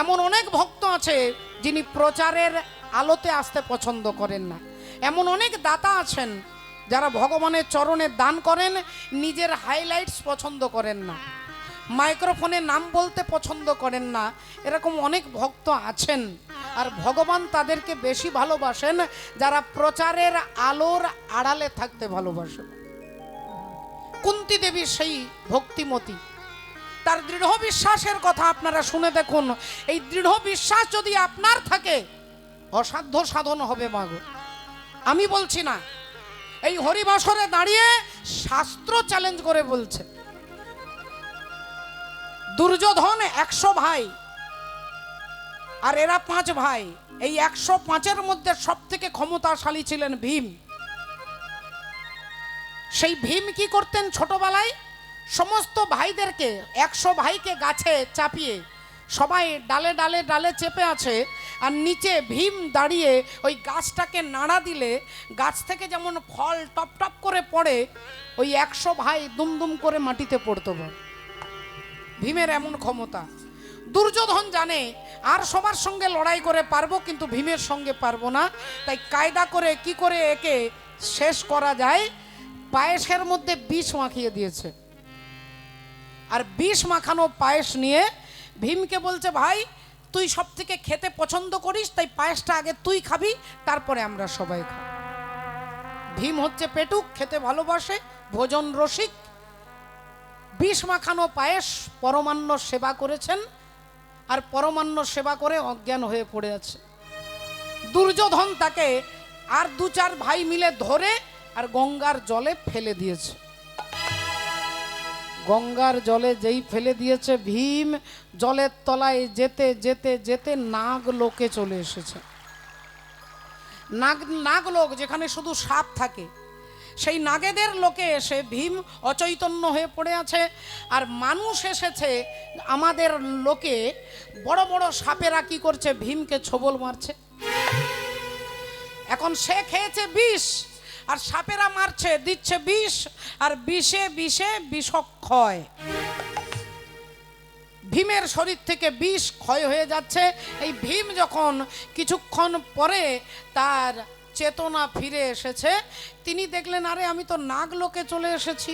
এমন অনেক ভক্ত আছে যিনি প্রচারের আলোতে আসতে পছন্দ করেন না। এমন অনেক দাতা আছেন যারা ভগবানের চরণে দান করেন, নিজের হাইলাইটস পছন্দ করেন না, মাইক্রোফোনে নাম বলতে পছন্দ করেন না। এরকম অনেক ভক্ত আছেন, আর ভগবান তাদেরকে বেশি ভালোবাসেন যারা প্রচারের আলোর আড়ালে থাকতে ভালোবাসেন। কুন্তী দেবী সেই ভক্তিমতী, তার দৃঢ় বিশ্বাসের কথা আপনারা শুনে দেখুন। এই দৃঢ় বিশ্বাস যদি আপনার থাকে, অসাধ্য সাধন হবে মাগো। আমি বলছি না, এই হরিবাসরে দাঁড়িয়ে শাস্ত্র চ্যালেঞ্জ করে বলছে, দুর্যোধন 100 ভাই আর এরা 5 ভাই। এই 105-এর মধ্যে সব থেকে ক্ষমতাশালী ছিলেন ভীম। সেই ভীম কি করতেন ছোটবেলায়? সমস্ত ভাইদেরকে, 100 ভাইকে গাছে চাপিয়ে, সবাই ডালে ডালে ডালে চেপে আছে, আর নিচে ভীম দাঁড়িয়ে ওই গাছটাকে নাড়া দিলে গাছ থেকে যেমন ফল টপ টপ করে পড়ে, ওই 100 ভাই দুমদুম করে মাটিতে পড়তো। ভীমের এমন ক্ষমতা। দুর্যোধন জানে আর সবার সঙ্গে লড়াই করে পারবো, কিন্তু ভীমের সঙ্গে পারবো না। তাই কায়দা করে কি করে একে শেষ করা যায়, পায়েসের মধ্যে বিষ মাখিয়ে দিয়েছে। আর বিষ মাখানো পায়েস নিয়ে ভীমকে বলছে, ভাই তুই সব থেকে খেতে পছন্দ করিস, তাই পায়েসটা আগে তুই খাবি, তারপরে আমরা সবাই খাবো। ভীম হচ্ছে পেটুক, খেতে ভালোবাসে, ভোজন রসিক। বিষ মাখানো পায়েস পরমান্ন সেবা করেছেন, আর পরমান্ন সেবা করে অজ্ঞান হয়ে পড়ে আছে। দুর্যোধন তাকে আর 2-4 ভাই মিলে ধরে আর গঙ্গার জলে ফেলে দিয়েছে। গঙ্গার জলে যেই ফেলে দিয়েছে, ভীম জলের তলায় যেতে যেতে যেতে নাগ লোকে চলে এসেছে। নাগ লোক যেখানে শুধু সাপ থাকে, সেই নাগেদের লোকে এসে ভীম অচৈতন্য হয়ে পড়ে আছে। আর মানুষ এসেছে আমাদের লোকে, বড় বড় সাপেরা কি করছে, ভীমকে ছোবল মারছে। এখন সে খেয়েছে বিষ, আর সাপেরা মারছে, দিচ্ছে বিষ, আর বিষে বিষে বিষক্ষয়। ভীমের শরীর থেকে বিষ ক্ষয় হয়ে যাচ্ছে। এই ভীম যখন কিছুক্ষণ পরে তার চেতনা ফিরে এসেছে, তিনি দেখলেন, আরে আমি তো নাগলোকে চলে এসেছি,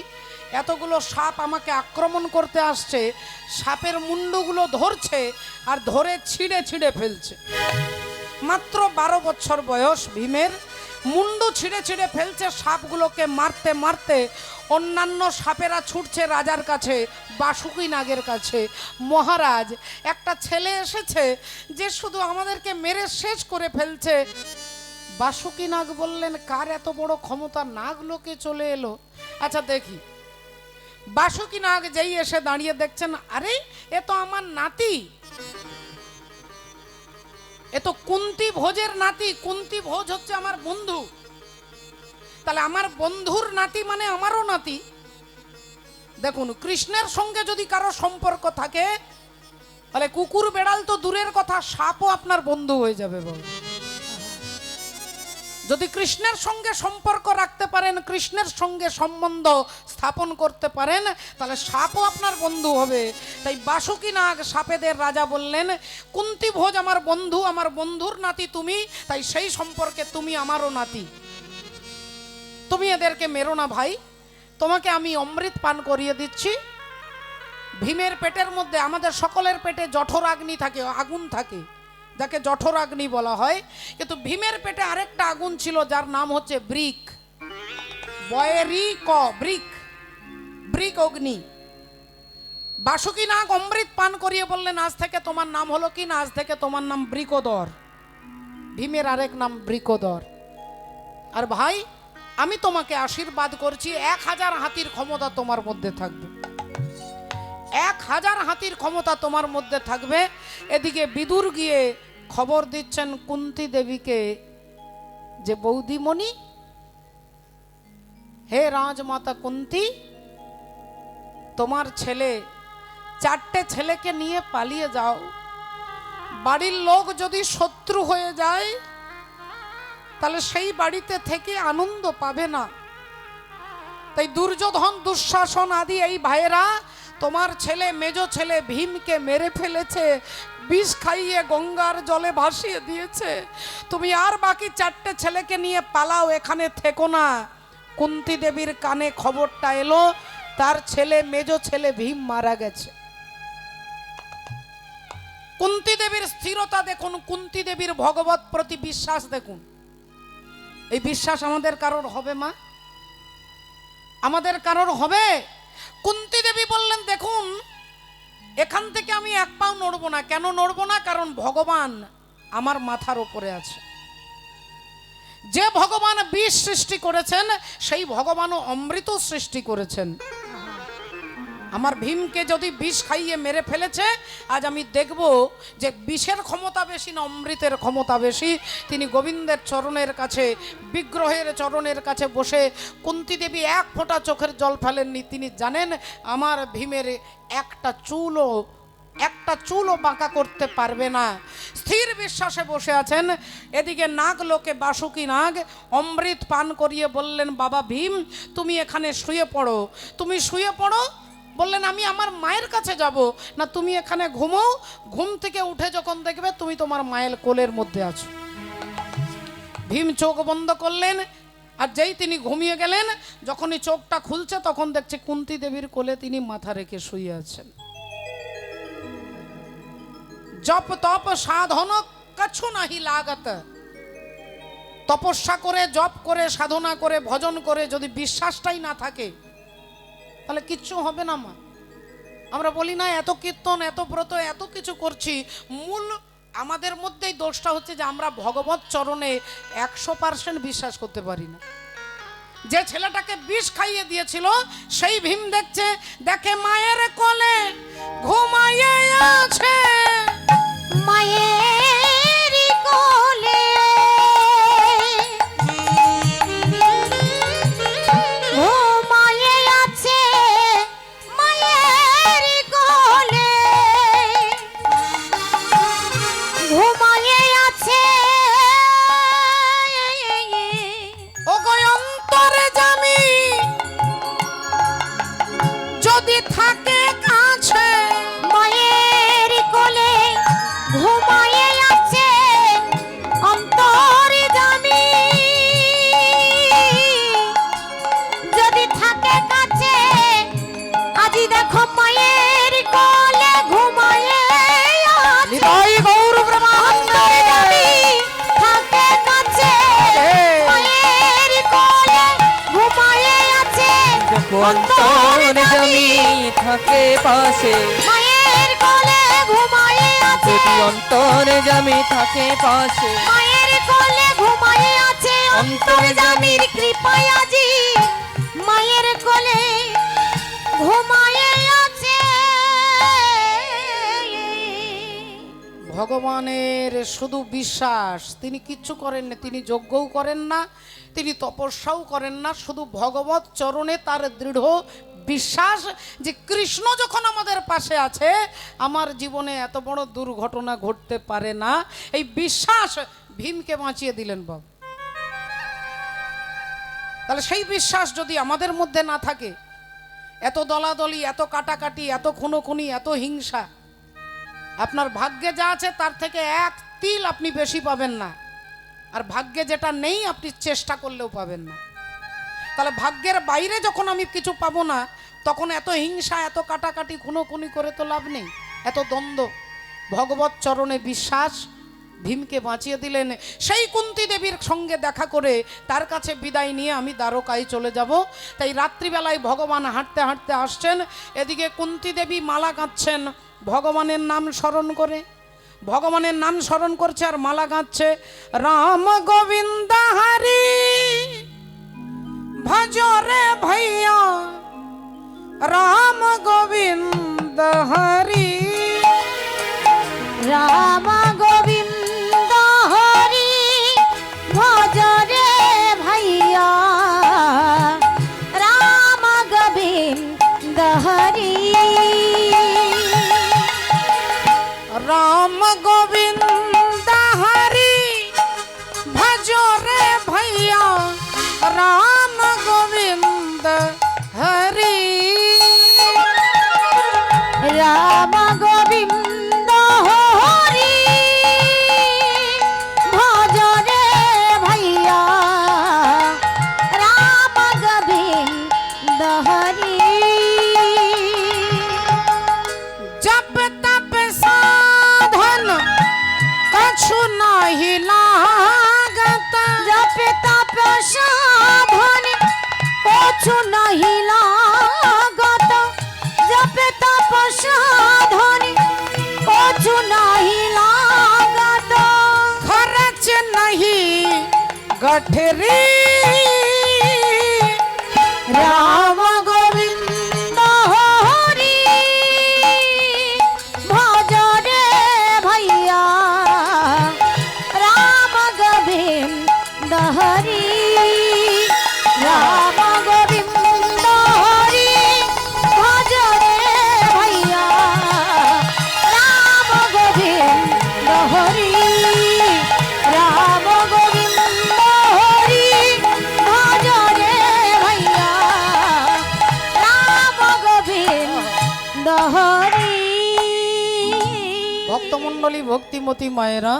এতগুলো সাপ আমাকে আক্রমণ করতে আসছে, সাপের মুন্ডুগুলো ধরছে আর ধরে ছিঁড়ে ছিঁড়ে ফেলছে। মাত্র 12 বছর বয়স ভীমের, মুন্ডু ছিঁড়ে ছিঁড়ে ফেলছে সাপগুলোকে মারতে মারতে। অন্যান্য সাপেরা ছুটছে রাজার কাছে, বাসুকি নাগের কাছে। মহারাজ, একটা ছেলে এসেছে যে শুধু আমাদেরকে মেরে শেষ করে ফেলছে। বাসুকি নাগ বললেন, কার এত বড় ক্ষমতা, নাগ লোকে চলে এলো? আচ্ছা দেখি। বাসুকি নাগ যেই এসে দাঁড়িয়ে দেখছেন, আরে এ তো আমার নাতি, এ তো কুন্তী ভোজের নাতি। কুন্তী ভোজ হচ্ছে আমার বন্ধু, তাহলে আমার বন্ধুর নাতি মানে আমারও নাতি। দেখুন, কৃষ্ণের সঙ্গে যদি কারো সম্পর্ক থাকে, তাহলে কুকুর বেড়াল তো দূরের কথা, সাপও আপনার বন্ধু হয়ে যাবে। বাবা, যদি কৃষ্ণের সঙ্গে সম্পর্ক রাখতে পারেন, কৃষ্ণের সঙ্গে সম্বন্ধ স্থাপন করতে পারেন, তাহলে সাপও আপনার বন্ধু হবে। তাই বাসুকি নাগ সাপেদের রাজা বললেন, কুন্তী ভোজ আমার বন্ধু, আমার বন্ধুর নাতি তুমি, তাই সেই সম্পর্কে তুমি আমারও নাতি। তুমি এদেরকে মেরো না ভাই, তোমাকে আমি অমৃত পান করিয়ে দিচ্ছি। ভীমের পেটের মধ্যে, আমাদের সকলের পেটে জঠরাগ্নি থাকে, আগুন থাকে, যাকে জঠরাগ্নি বলা হয়। কিন্তু ভীমের পেটে আরেকটা আগুন ছিল, যার নাম হচ্ছে ব্রিক, ব্রিক, ব্রিক অগ্নি। বাসুকি নাগ অমৃত পান করিয়ে বললেন, আজ থেকে তোমার নাম হলো কি না, আজ থেকে তোমার নাম বৃকোদর। ভীমের আরেক নাম বৃকোদর। আর ভাই, আমি তোমাকে আশীর্বাদ করছি, 1000 হাতির ক্ষমতা তোমার মধ্যে থাকবে, 1000 হাতির ক্ষমতা তোমার মধ্যে থাকবে। এদিকে বিদুর গিয়ে খবর দিচ্ছেন কুন্তী দেবীকে যে, বৌদিমণি, হে রাজমাতা কুন্তী, তোমার ছেলে 4টে ছেলেকে নিয়ে পালিয়ে যাও। বাড়ির লোক যদি শত্রু হয়ে যায়, তাহলে সেই বাড়িতে থেকে আনন্দ পাবে না। তাই দুর্যোধন, দুঃশাসন আদি এই ভাইয়েরা তোমার ছেলে, মেজ ছেলে ভীমকে মেরে ফেলেছে। বিষ খাইয়ে গঙ্গার জলে ভাসিয়ে দিয়েছে। তুমি আর বাকি 4টে ছেলেকে নিয়ে পালাও, এখানে থেকো না। কুন্তী দেবীর কানে খবরটা এলো তার ছেলে, মেজ ছেলে ভীম মারা গেছে। কুন্তী দেবীর স্থিরতা দেখুন, কুন্তী দেবীর ভগবত প্রতি বিশ্বাস দেখুন। এই বিশ্বাস আমাদের কারোর হবে মা? আমাদের কারোর হবে? কুন্তী দেবী বললেন দেখুন এখান থেকে আমি এক পাও নড়বো না। কেন নড়বো না? কারণ ভগবান আমার মাথার উপরে আছে। যে ভগবান বিষ সৃষ্টি করেছেন সেই ভগবানও অমৃত সৃষ্টি করেছেন। আমার ভীমকে যদি বিষ খাইয়ে মেরে ফেলেছে, আজ আমি দেখব যে বিষের ক্ষমতা বেশি না অমৃতের ক্ষমতা বেশি। তিনি গোবিন্দের চরণের কাছে, বিগ্রহের চরণের কাছে বসে কুন্তী দেবী এক ফোঁটা চোখের জল ফেলেননি। তিনি জানেন আমার ভীমের একটা চুলও বাঁকা করতে পারবে না। স্থির বিশ্বাসে বসে আছেন। এদিকে নাগ লোকে বাসুকি নাগ অমৃত পান করিয়ে বললেন, বাবা ভীম তুমি এখানে শুয়ে পড়ো। তুমি শুয়ে পড়ো বললেন, আমি আমার মায়ের কাছে যাব না, তুমি এখানে ঘুমো। ঘুম থেকে উঠে যখন দেখবে তুমি তোমার মায়ের কোলের মধ্যে আছো। ভীম চোখ বন্ধ করলেন, আর যেই তিনি ঘুমিয়ে গেলেন, যখনই চোখটা খুলছে তখন দেখছে কুন্তী দেবীর কোলে তিনি মাথা রেখে শুয়ে আছেন। জপ তপ সাধন কछु নাহি লাগত। তপস্যা করে, জপ করে, সাধনা করে, ভজন করে যদি বিশ্বাসটাই না থাকে তাহলে কিচ্ছু হবে না মা। আমরা বলি না এত কীর্তন, এত ব্রত, এত কিছু করছি, মূল আমাদের মধ্যেই দোষটা হচ্ছে যে আমরা ভগবত চরণে 100% বিশ্বাস করতে পারি না। যে ছেলেটাকে বিষ খাইয়ে দিয়েছিল সেই ভীম দেখে মায়ের কোলে ঘুমাইয়ে আছে। মায়ের কোলে ঘুমাইয়ে আছে, মায়ের কোলে ঘুমাইয়ে আছে। ও গো অন্তরে জামি যদি থাকে কাছে, মায়ের কোলে ঘুমাইয়ে আছে অন্তরে জামি যদি থাকে কাছে। আজি দেখো মায়ের কোলে ঘুমাইয়ে আছে, নিতাই গৌর ব্রহ্মানন্দে জামি থাকে কাছে। মায়ের কোলে ঘুমাইয়ে আছে অন্তরে জামি থাকে পাশে, মায়ের কোলে ঘুমাইয়ে আছে। যদি অন্তরে জামি থাকে পাশে, মায়ের কোলে ঘুমাইয়ে আছে অন্তরে জামির কৃপায় আজি মায়ের কোলে ঘুমাইয়ে আছে। ভগবানের শুধু বিশ্বাস, তিনি কিচ্ছু করেন না, তিনি যজ্ঞও করেন না, তিনি তপস্যাও করেন না, শুধু ভগবত চরণে তার দৃঢ় বিশ্বাস যে কৃষ্ণ যখন আমাদের পাশে আছে আমার জীবনে এত বড় দুর্ঘটনা ঘটতে পারে না। এই বিশ্বাস ভীমকে বাঁচিয়ে দিলেন বাবা। তাহলে সেই বিশ্বাস যদি আমাদের মধ্যে না থাকে, এত দলাদলি, এত কাটাকাটি, এত খুনোখুনি, এত হিংসা, আপনার ভাগ্যে যা আছে তার থেকে এক তিল আপনি বেশি পাবেন না। আর ভাগ্যে যেটা নেই আপনি চেষ্টা করলেও পাবেন না। তাহলে ভাগ্যের বাইরে যখন আমি কিছু পাবো না তখন এত হিংসা, এত কাটাকাটি, খুনোখুনি করে তো লাভ নেই, এত দ্বন্দ্ব। ভগবত চরণে বিশ্বাস ভীমকে বাঁচিয়ে দিলেন। সেই কুন্তী দেবীর সঙ্গে দেখা করে তার কাছে বিদায় নিয়ে আমি দ্বারকায় চলে যাব। তাই রাত্রিবেলায় ভগবান হাঁটতে হাঁটতে আসছেন। এদিকে কুন্তী দেবী মালা গাঁথছেন ভগবানের নাম স্মরণ করে, ভগবানের নাম স্মরণ করছে আর মালা গাঁথছে। রাম গোবিন্দ হরি ভজরে ভাইয়া, রাম গোবিন্দ হরি, রাম গোবিন্দ হরি ভজরে ভাইয়া, রাম গোবিন্দ হরি, রাম গোবিন্দ হরি ভজরে ভাইয়া, রাম গোবিন্দ হরি, রাম গোবিন্দ হরি সাধনে কছু নাহি লাগত জপে তপ সাধনে কছু নাহি লাগত खर्च नहीं गठरी রাম গোবিন্দ হরি ভজ রে ভাইয়া রাম গোবিন্দ হরি রাম গোবিন্দ হরি ভজ রে ভাইয়া রাম গোবিন্দ হরি রাম গোবিন্দ হরি ভজ রে ভাইয়া রাম গোবিন্দ হরি ভক্তমণ্ডলী ভক্তিমতী মায়েরা,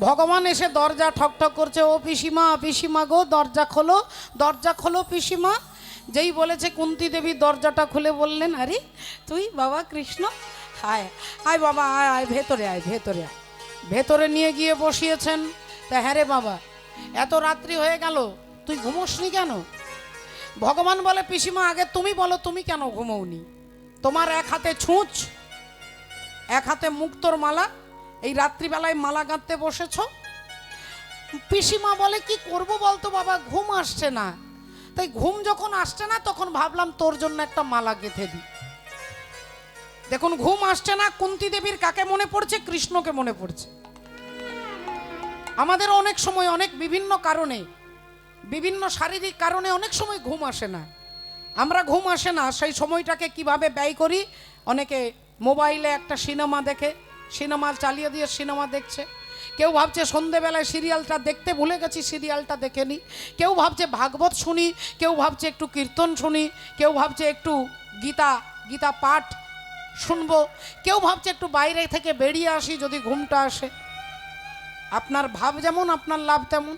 ভগবান এসে দরজা ঠকঠক করছে, ও পিসিমা পিসিমা গো দরজা খোলো পিসিমা। যেই বলেছে কুন্তী দেবী দরজাটা খুলে বললেন, আরে তুই বাবা কৃষ্ণ, আয় আয় বাবা আয় আয় ভেতরে আয় ভেতরে আয়। ভেতরে নিয়ে গিয়ে বসিয়েছেন। তা হ্যাঁ রে বাবা, এত রাত্রি হয়ে গেল তুই ঘুমোসনি কেন? ভগবান বলে, পিসিমা আগে তুমি বলো তুমি কেন ঘুমোওনি? তোমার এক হাতে ছুঁচ, এক হাতে মুক্তোর মালা, এই রাত্রিবেলায় মালা গাঁথতে বসেছ। পিসিমা বলে, কি করব বলতো বাবা, ঘুম আসছে না। তাই ঘুম যখন আসছে না তখন ভাবলাম তোর জন্য একটা মালা গেঁথে দিই। দেখুন ঘুম আসছে না, কুন্তী দেবীর কাকে মনে পড়ছে? কৃষ্ণকে মনে পড়ছে। আমাদের অনেক সময় অনেক বিভিন্ন কারণে, বিভিন্ন শারীরিক কারণে অনেক সময় ঘুম আসে না। আমরা ঘুম আসে না সেই সময়টাকে কিভাবে ব্যয় করি? অনেকে মোবাইলে একটা সিনেমা দেখে, সিনেমা চালিয়ে দিয়ে সিনেমা দেখছে। কেউ ভাবছে সন্ধেবেলায় সিরিয়ালটা দেখতে ভুলে গেছি, সিরিয়ালটা দেখে নি। কেউ ভাবছে ভাগবত শুনি, কেউ ভাবছে একটু কীর্তন শুনি, কেউ ভাবছে একটু গীতা পাঠ শুনবো, কেউ ভাবছে একটু বাইরে থেকে বেরিয়ে আসি যদি ঘুমটা আসে। আপনার ভাব যেমন আপনার লাভ তেমন।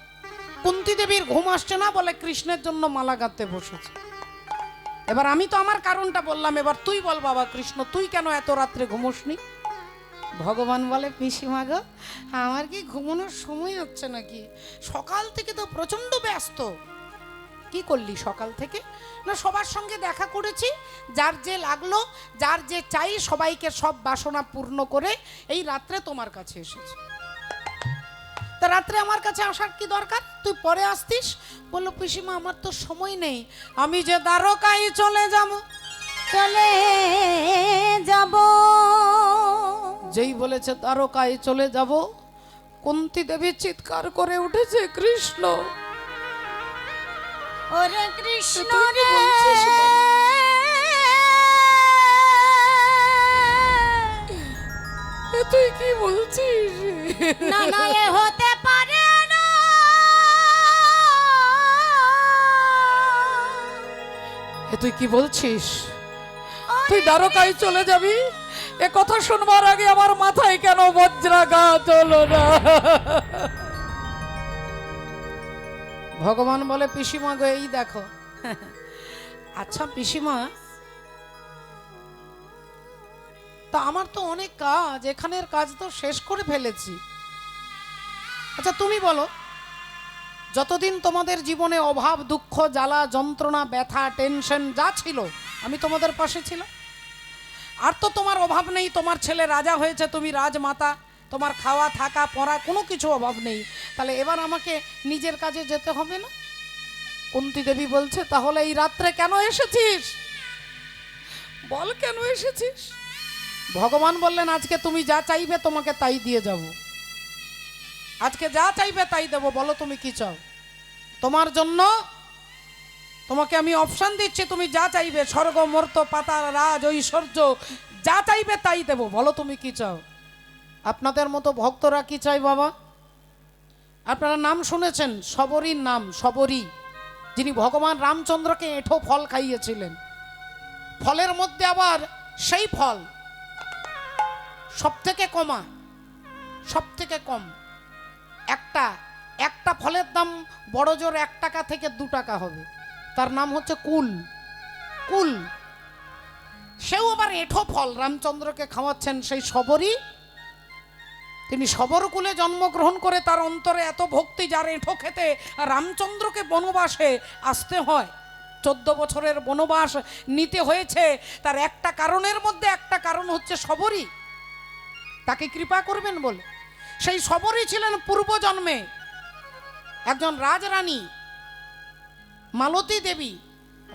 কুন্তী দেবীর ঘুম আসছে না বলে কৃষ্ণের জন্য মালা গাঁথতে বসেছে। এবার আমি তো আমার কারণটা বললাম, এবার তুই বল বাবা কৃষ্ণ, তুই কেন এত রাত্রে ঘুমোসনি? ভগবান বলে, পিসিমা গো আমার কি ঘুমানোর সময় হচ্ছে নাকি? সকাল থেকে তো প্রচন্ড ব্যস্ত। কি করলি সকাল থেকে? না সবার সঙ্গে দেখা করেছি, যার যে লাগলো, যার যে চাই সবাইকে সব বাসনা পূর্ণ করে এই রাত্রে তোমার কাছে এসেছি। তা রাত্রে আমার কাছে আসার কি দরকার? তুই পরে আসতিস। বললো, পিসিমা আমার তো সময় নেই, আমি যে দ্বারকায় চলে যাব। যেই বলেছে দ্বারকায় চলে যাব, কুন্তী দেবী চিৎকার করে উঠেছে, কৃষ্ণ ওরে কৃষ্ণ তুই কি রে বলছিস তুই কি বলছিস? না না এ হতে পারে না, তুই কি বলছিস? তুই দ্বারকায় চলে যাবি? এ কথা শুনবার আগে আমার মাথায় কেন বজ্রাঘাত হলো না? ভগবান বলে, পিসিমা গো এই দেখো। আচ্ছা পিসিমা, তা আমার তো অনেক কাজ, এখানের কাজ তো শেষ করে ফেলেছি। আচ্ছা তুমি বলো, যতদিন তোমাদের জীবনে অভাব দুঃখ জ্বালা যন্ত্রণা ব্যথা টেনশন যা ছিল আমি তোমাদের পাশে ছিলাম। আর তো তোমার অভাব নেই, তোমার ছেলে রাজা হয়েছে, তুমি রাজমাতা, তোমার খাওয়া থাকা পড়া কোনো কিছু অভাব নেই। তাহলে এবার আমাকে নিজের কাজে যেতে হবে না? কুন্তী দেবী বলছে, তাহলে এই রাত্রে কেন এসেছিস? বল কেন এসেছিস? ভগবান বললেন, আজকে তুমি যা চাইবে তোমাকে তাই দিয়ে যাব। আজকে যা চাইবে তাই দেবো, বলো তুমি কি চাও? তোমার জন্য তোমাকে আমি অপশন দিচ্ছি, তুমি যা চাইবে, স্বর্গ মর্ত পাতাল রাজ ঐশ্বর্য যা চাইবে তাই দেবো, বলো তুমি কি চাও? আপনাদের মতো ভক্তরা কি চাই বাবা? আপনারা নাম শুনেছেন শবরীর নাম, শবরী, যিনি ভগবান রামচন্দ্রকে এঁঠো ফল খাইয়েছিলেন। ফলের মধ্যে আবার সেই ফল সব থেকে কম একটা ফলের দাম বড় জোর 1 টাকা থেকে 2 টাকা হবে, তার নাম হচ্ছে কুল। সেও আবার এঁঠো ফল রামচন্দ্রকে খাওয়াচ্ছেন সেই শবরী। তিনি শবরকুলে জন্মগ্রহণ করে তার অন্তরে এত ভক্তি, যার এঁঠো খেতে রামচন্দ্রকে বনবাসে আসতে হয়, 14 বছরের বনবাস নিতে হয়েছে। তার একটা কারণের মধ্যে একটা কারণ হচ্ছে শবরী তাকে কৃপা করবেন বলে। সেই শবরী ছিলেন পূর্বজন্মে একজন রাজরানী, মালতী দেবী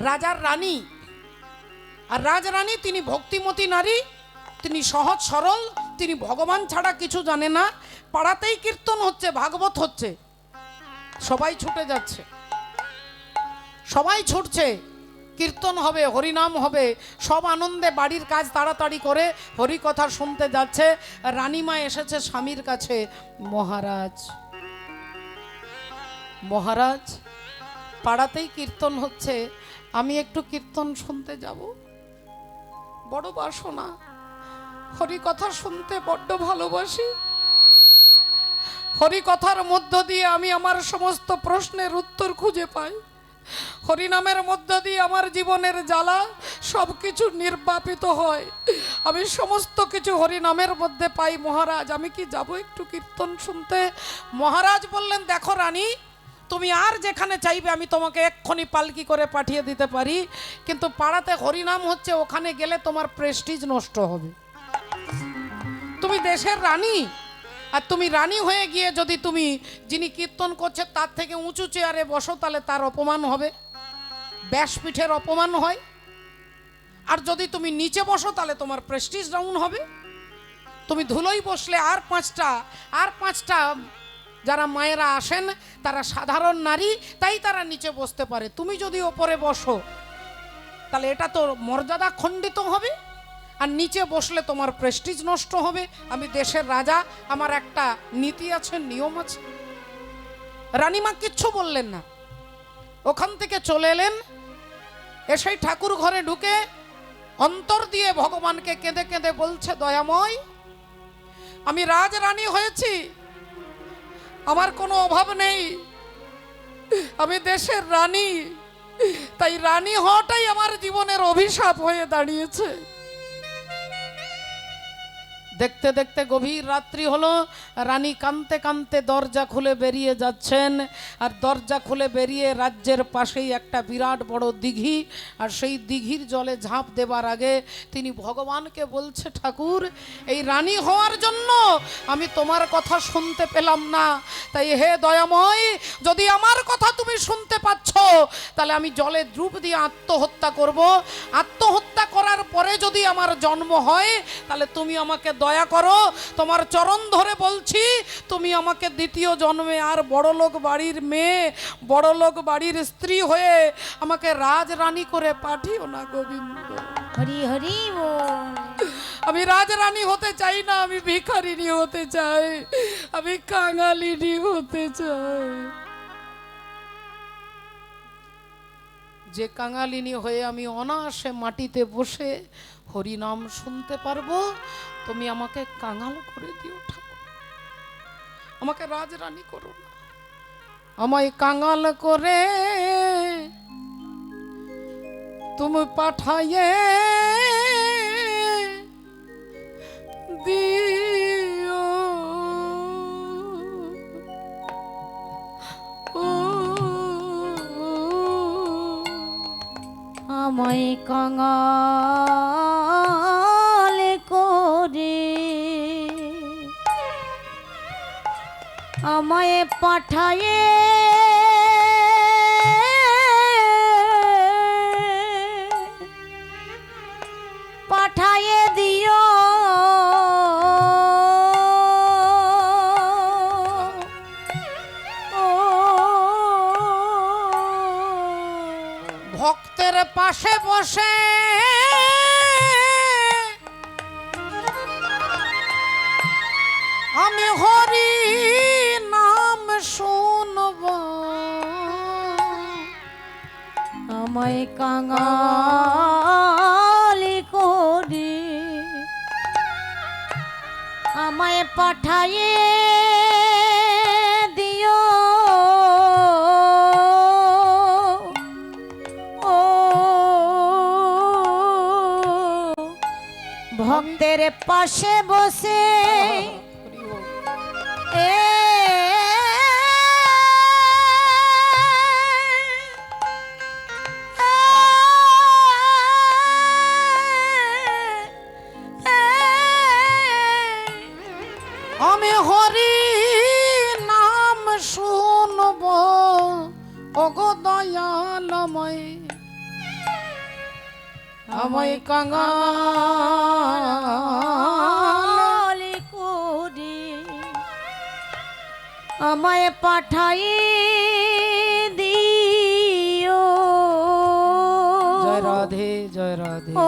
রাজার রানী। আর রাজরানী তিনি ভক্তিমতী নারী, তিনি সহজ সরল, তিনি ভগবান ছাড়া কিছু জানে না। পাড়াতেই কীর্তন হচ্ছে, ভাগবত হচ্ছে, সবাই ছুটে যাচ্ছে, সবাই ছুটছে, কীর্তন হবে, হরিনাম হবে, সব আনন্দে বাড়ির কাজ তাড়াতাড়ি করে হরি কথা শুনতে যাচ্ছে। রানীমা এসেছে স্বামীর কাছে, মহারাজ মহারাজ পাড়াতেই কীর্তন হচ্ছে, আমি একটু কীর্তন শুনতে যাব। বড় বাসনা, হরি কথা শুনতে বড্ড ভালোবাসি, হরি কথার মধ্য দিয়ে আমি আমার সমস্ত প্রশ্নের উত্তর খুঁজে পাই, হরিনামের মধ্য দিয়ে আমার জীবনের জ্বালা সব কিছু নির্বাপিত হয়, আমি সমস্ত কিছু হরিনামের মধ্যে পাই। মহারাজ আমি কি যাব একটু কীর্তন শুনতে? মহারাজ বললেন, দেখো রানী, তুমি আর যেখানে চাইবে আমি তোমাকে এক্ষুনি পালকি করে পাঠিয়ে দিতে পারি, কিন্তু পাড়াতে হরিনাম হচ্ছে, ওখানে গেলে তোমার প্রেস্টিজ নষ্ট হবে। তুমি দেশের রানী, আর তুমি রানী হয়ে গিয়ে যদি তুমি যিনি কীর্তন করছে তার থেকে উঁচু চেয়ারে বসো, তাহলে তার অপমান হবে, ব্যাসপীঠের অপমান হয়। আর যদি তুমি নিচে বসো তাহলে তোমার প্রেস্টিজ ডাউন হবে। তুমি ধুলোই বসলে আর পাঁচটা যারা মায়েরা আসেন তারা সাধারণ নারী, তাই তারা নিচে বসতে পারে। তুমি যদি ওপরে বসো তাহলে এটা তো মর্যাদা খণ্ডিত হবে, আর নিচে বসলে তোমার প্রেস্টিজ নষ্ট হবে। আমি দেশের রাজা, আমার একটা নীতি আছে, নিয়ম আছে। রানীমা কিচ্ছু বললেন না, ওখান থেকে চলে এলেন। এসেই ঠাকুর ঘরে ঢুকে অন্তর দিয়ে ভগবানকে কেঁদে কেঁদে বলছে, দয়াময়, আমি রাজরানী হয়েছি, আমার কোনো অভাব নেই, আমি দেশের রানী, তাই রানী হওয়াটাই আমার জীবনের অভিশাপ হয়ে দাঁড়িয়েছে। দেখতে দেখতে গভীর রাত্রি হলো, রানী কাঁদতে কাঁদতে দরজা খুলে বেরিয়ে যাচ্ছেন। আর দরজা খুলে বেরিয়ে রাজ্যের পাশেই একটা বিরাট বড় দিঘি, আর সেই দিঘির জলে ঝাঁপ দেবার আগে তিনি ভগবানকে বলছে, ঠাকুর, এই রানী হওয়ার জন্য আমি তোমার কথা শুনতে পেলাম না, তাই হে দয়াময়, যদি আমার কথা তুমি শুনতে পাচ্ছ তাহলে আমি জলে ডুব দিয়ে আত্মহত্যা করব। আত্মহত্যা করার পরে যদি আমার জন্ম হয় তাহলে তুমি আমাকে দয়া করো, তোমার চরণ ধরে বলছি, তুমি আমাকে দ্বিতীয় জন্মে আর বড়লোক বাড়ির মেয়ে, বড়লোক বাড়ির স্ত্রী হয়ে আমাকে রাজরানী করে পাঠিও না গোবিন্দ। হরি হরি বল। আমি রাজরানী হতে চাই না, আমি ভিখারিনী হতে চাই, আমি কাঙালিনী হতে চাই। যে কাঙালিনী হয়ে আমি অনায়াসে মাটিতে বসে হরিনাম শুনতে পারবো, তুমি আমাকে কাঙাল করে দিও ঠাকুর, আমাকে রাজরানী করো না, আমায় কাঙাল করে তুমি পাঠাইয়ে দিও। আমায় কাঙাল করে আমায় পাঠায়ে দিও। ভক্তের পাশে বসে আমি হরি নাম শুনব, আমায় কাঙাল করে আমায় পাঠায়ে দিও। ভক্তের পাশে বসে হরি নাম শুনব ওগো দয়ালময় আমায় কাঙাল করি আমায় পাঠাইয়ে দিও। জয় রাধে জয় রাধে। ও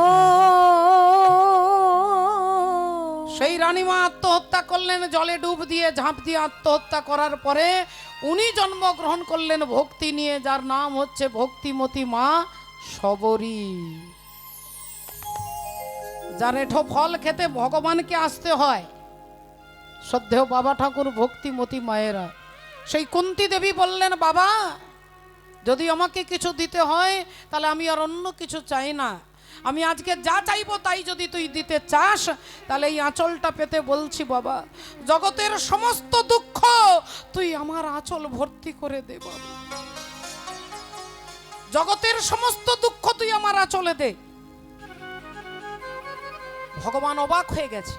সেই রানীমা আত্মহত্যা করলেন, জলে ডুব দিয়ে ঝাঁপ দিয়ে আত্মহত্যা করার পরে উনি জন্মগ্রহণ করলেন ভক্তি নিয়ে, যার নাম হচ্ছে ভক্তিমতী মা সবরী। যার এঠো ফল খেতে ভগবানকে আসতে হয়। শ্রদ্ধেয় বাবা ঠাকুর ভক্তিমতী মায়েরা, সেই কুন্তী দেবী বললেন, বাবা যদি আমাকে কিছু দিতে হয় তাহলে আমি আর অন্য কিছু চাই না, আমি আজকে যা চাইবো তাই যদি তুই দিতে চাস তাহলে এই আঁচলটা পেতে বলছি বাবা, জগতের সমস্ত দুঃখ তুই আমার আঁচল ভর্তি করে দে বাবা, জগতের সমস্ত দুঃখ তুই আমার আঁচলে দে। ভগবান অবাক হয়ে গেছে,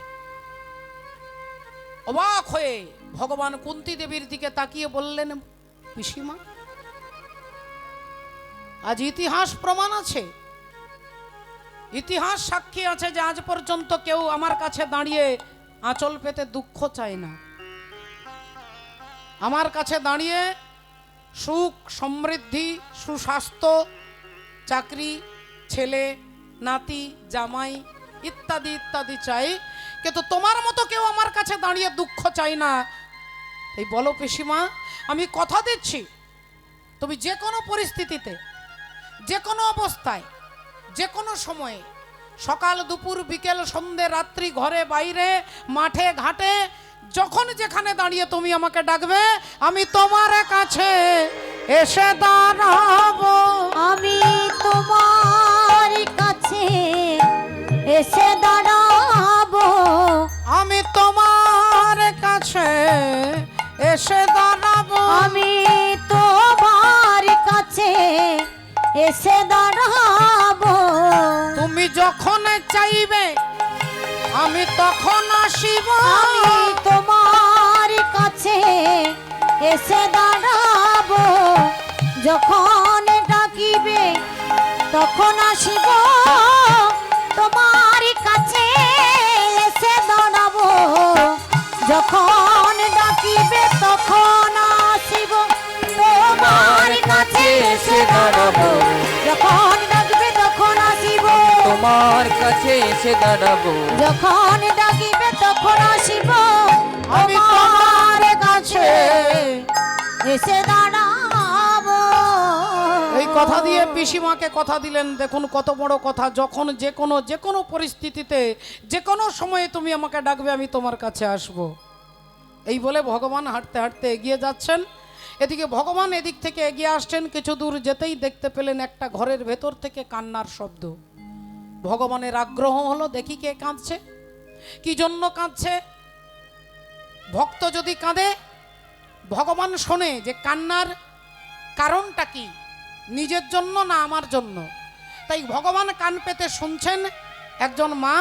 অবাক হয়ে ভগবান কুন্তী দেবীর দিকে তাকিয়ে বললেন, পিসিমা আজ ইতিহাস প্রমাণ আছে, ইতিহাস সাক্ষী আছে যে আজ পর্যন্ত কেউ আমার কাছে দাঁড়িয়ে আঁচল পেতে দুঃখ চায় না। আমার কাছে দাঁড়িয়ে সুখ সমৃদ্ধি সুস্বাস্থ্য চাকরি ছেলে নাতি জামাই ইত্যাদি ইত্যাদি চাই, কিন্তু তোমার মতো কেউ আমার কাছে দাঁড়িয়ে দুঃখ চাই না। এই বলো পিসিমা, আমি কথা দিচ্ছি তুমি যে কোনো পরিস্থিতিতে যে কোনো অবস্থায় যে কোনো সময়ে সকাল দুপুর বিকেল সন্ধে রাত্রি ঘরে বাইরে মাঠে ঘাটে যখন যেখানে দাঁড়িয়ে তুমি আমাকে ডাকবে আমি তোমার কাছে এসে দাঁড়াবো, আমি তোমার কাছে এসে দাঁড়াবো, আমি তোমার কাছে এসে দাঁড়াবো, আমি তোমার কাছে এসে দাঁড়াবো, তুমি যখন চাইবে আমি তখন আসিব, আমি তোমার কাছে এসে দাঁড়াবো, যখন ডাকিবে তখন আসিব, তোমার কাছে এসে দাঁড়াবো, যখন ডাকিবে তখন আসিব, তোমার কাছে এসে দাঁড়াবো, যখন ডাকবে তখন আসিব, তোমার কাছে এসে দাঁড়াবো, যখন ডাকিবে তখন আসিব, আমি তোমার কাছে এসে দাঁড়াবো। এই কথা দিয়ে পিসিমাকে কথা দিলেন। দেখুন কত বড় কথা, যখন যে কোনো পরিস্থিতিতে যে কোনো সময়ে তুমি আমাকে ডাকবে আমি তোমার কাছে আসব। এই বলে ভগবান হাঁটতে হাঁটতে এগিয়ে যাচ্ছেন। এদিকে ভগবান এদিক থেকে এগিয়ে আসছেন, কিছু দূর যেতেই দেখতে পেলেন একটা ঘরের ভেতর থেকে কান্নার শব্দ। ভগবানের আগ্রহ হলো দেখি কে কাঁদছে, কি জন্য কাঁদছে। ভক্ত যদি কাঁদে ভগবান শোনে যে কান্নার কারণটা কি, নিজের জন্য না আমার জন্য। তাই ভগবান কান পেতে শুনছেন। একজন মা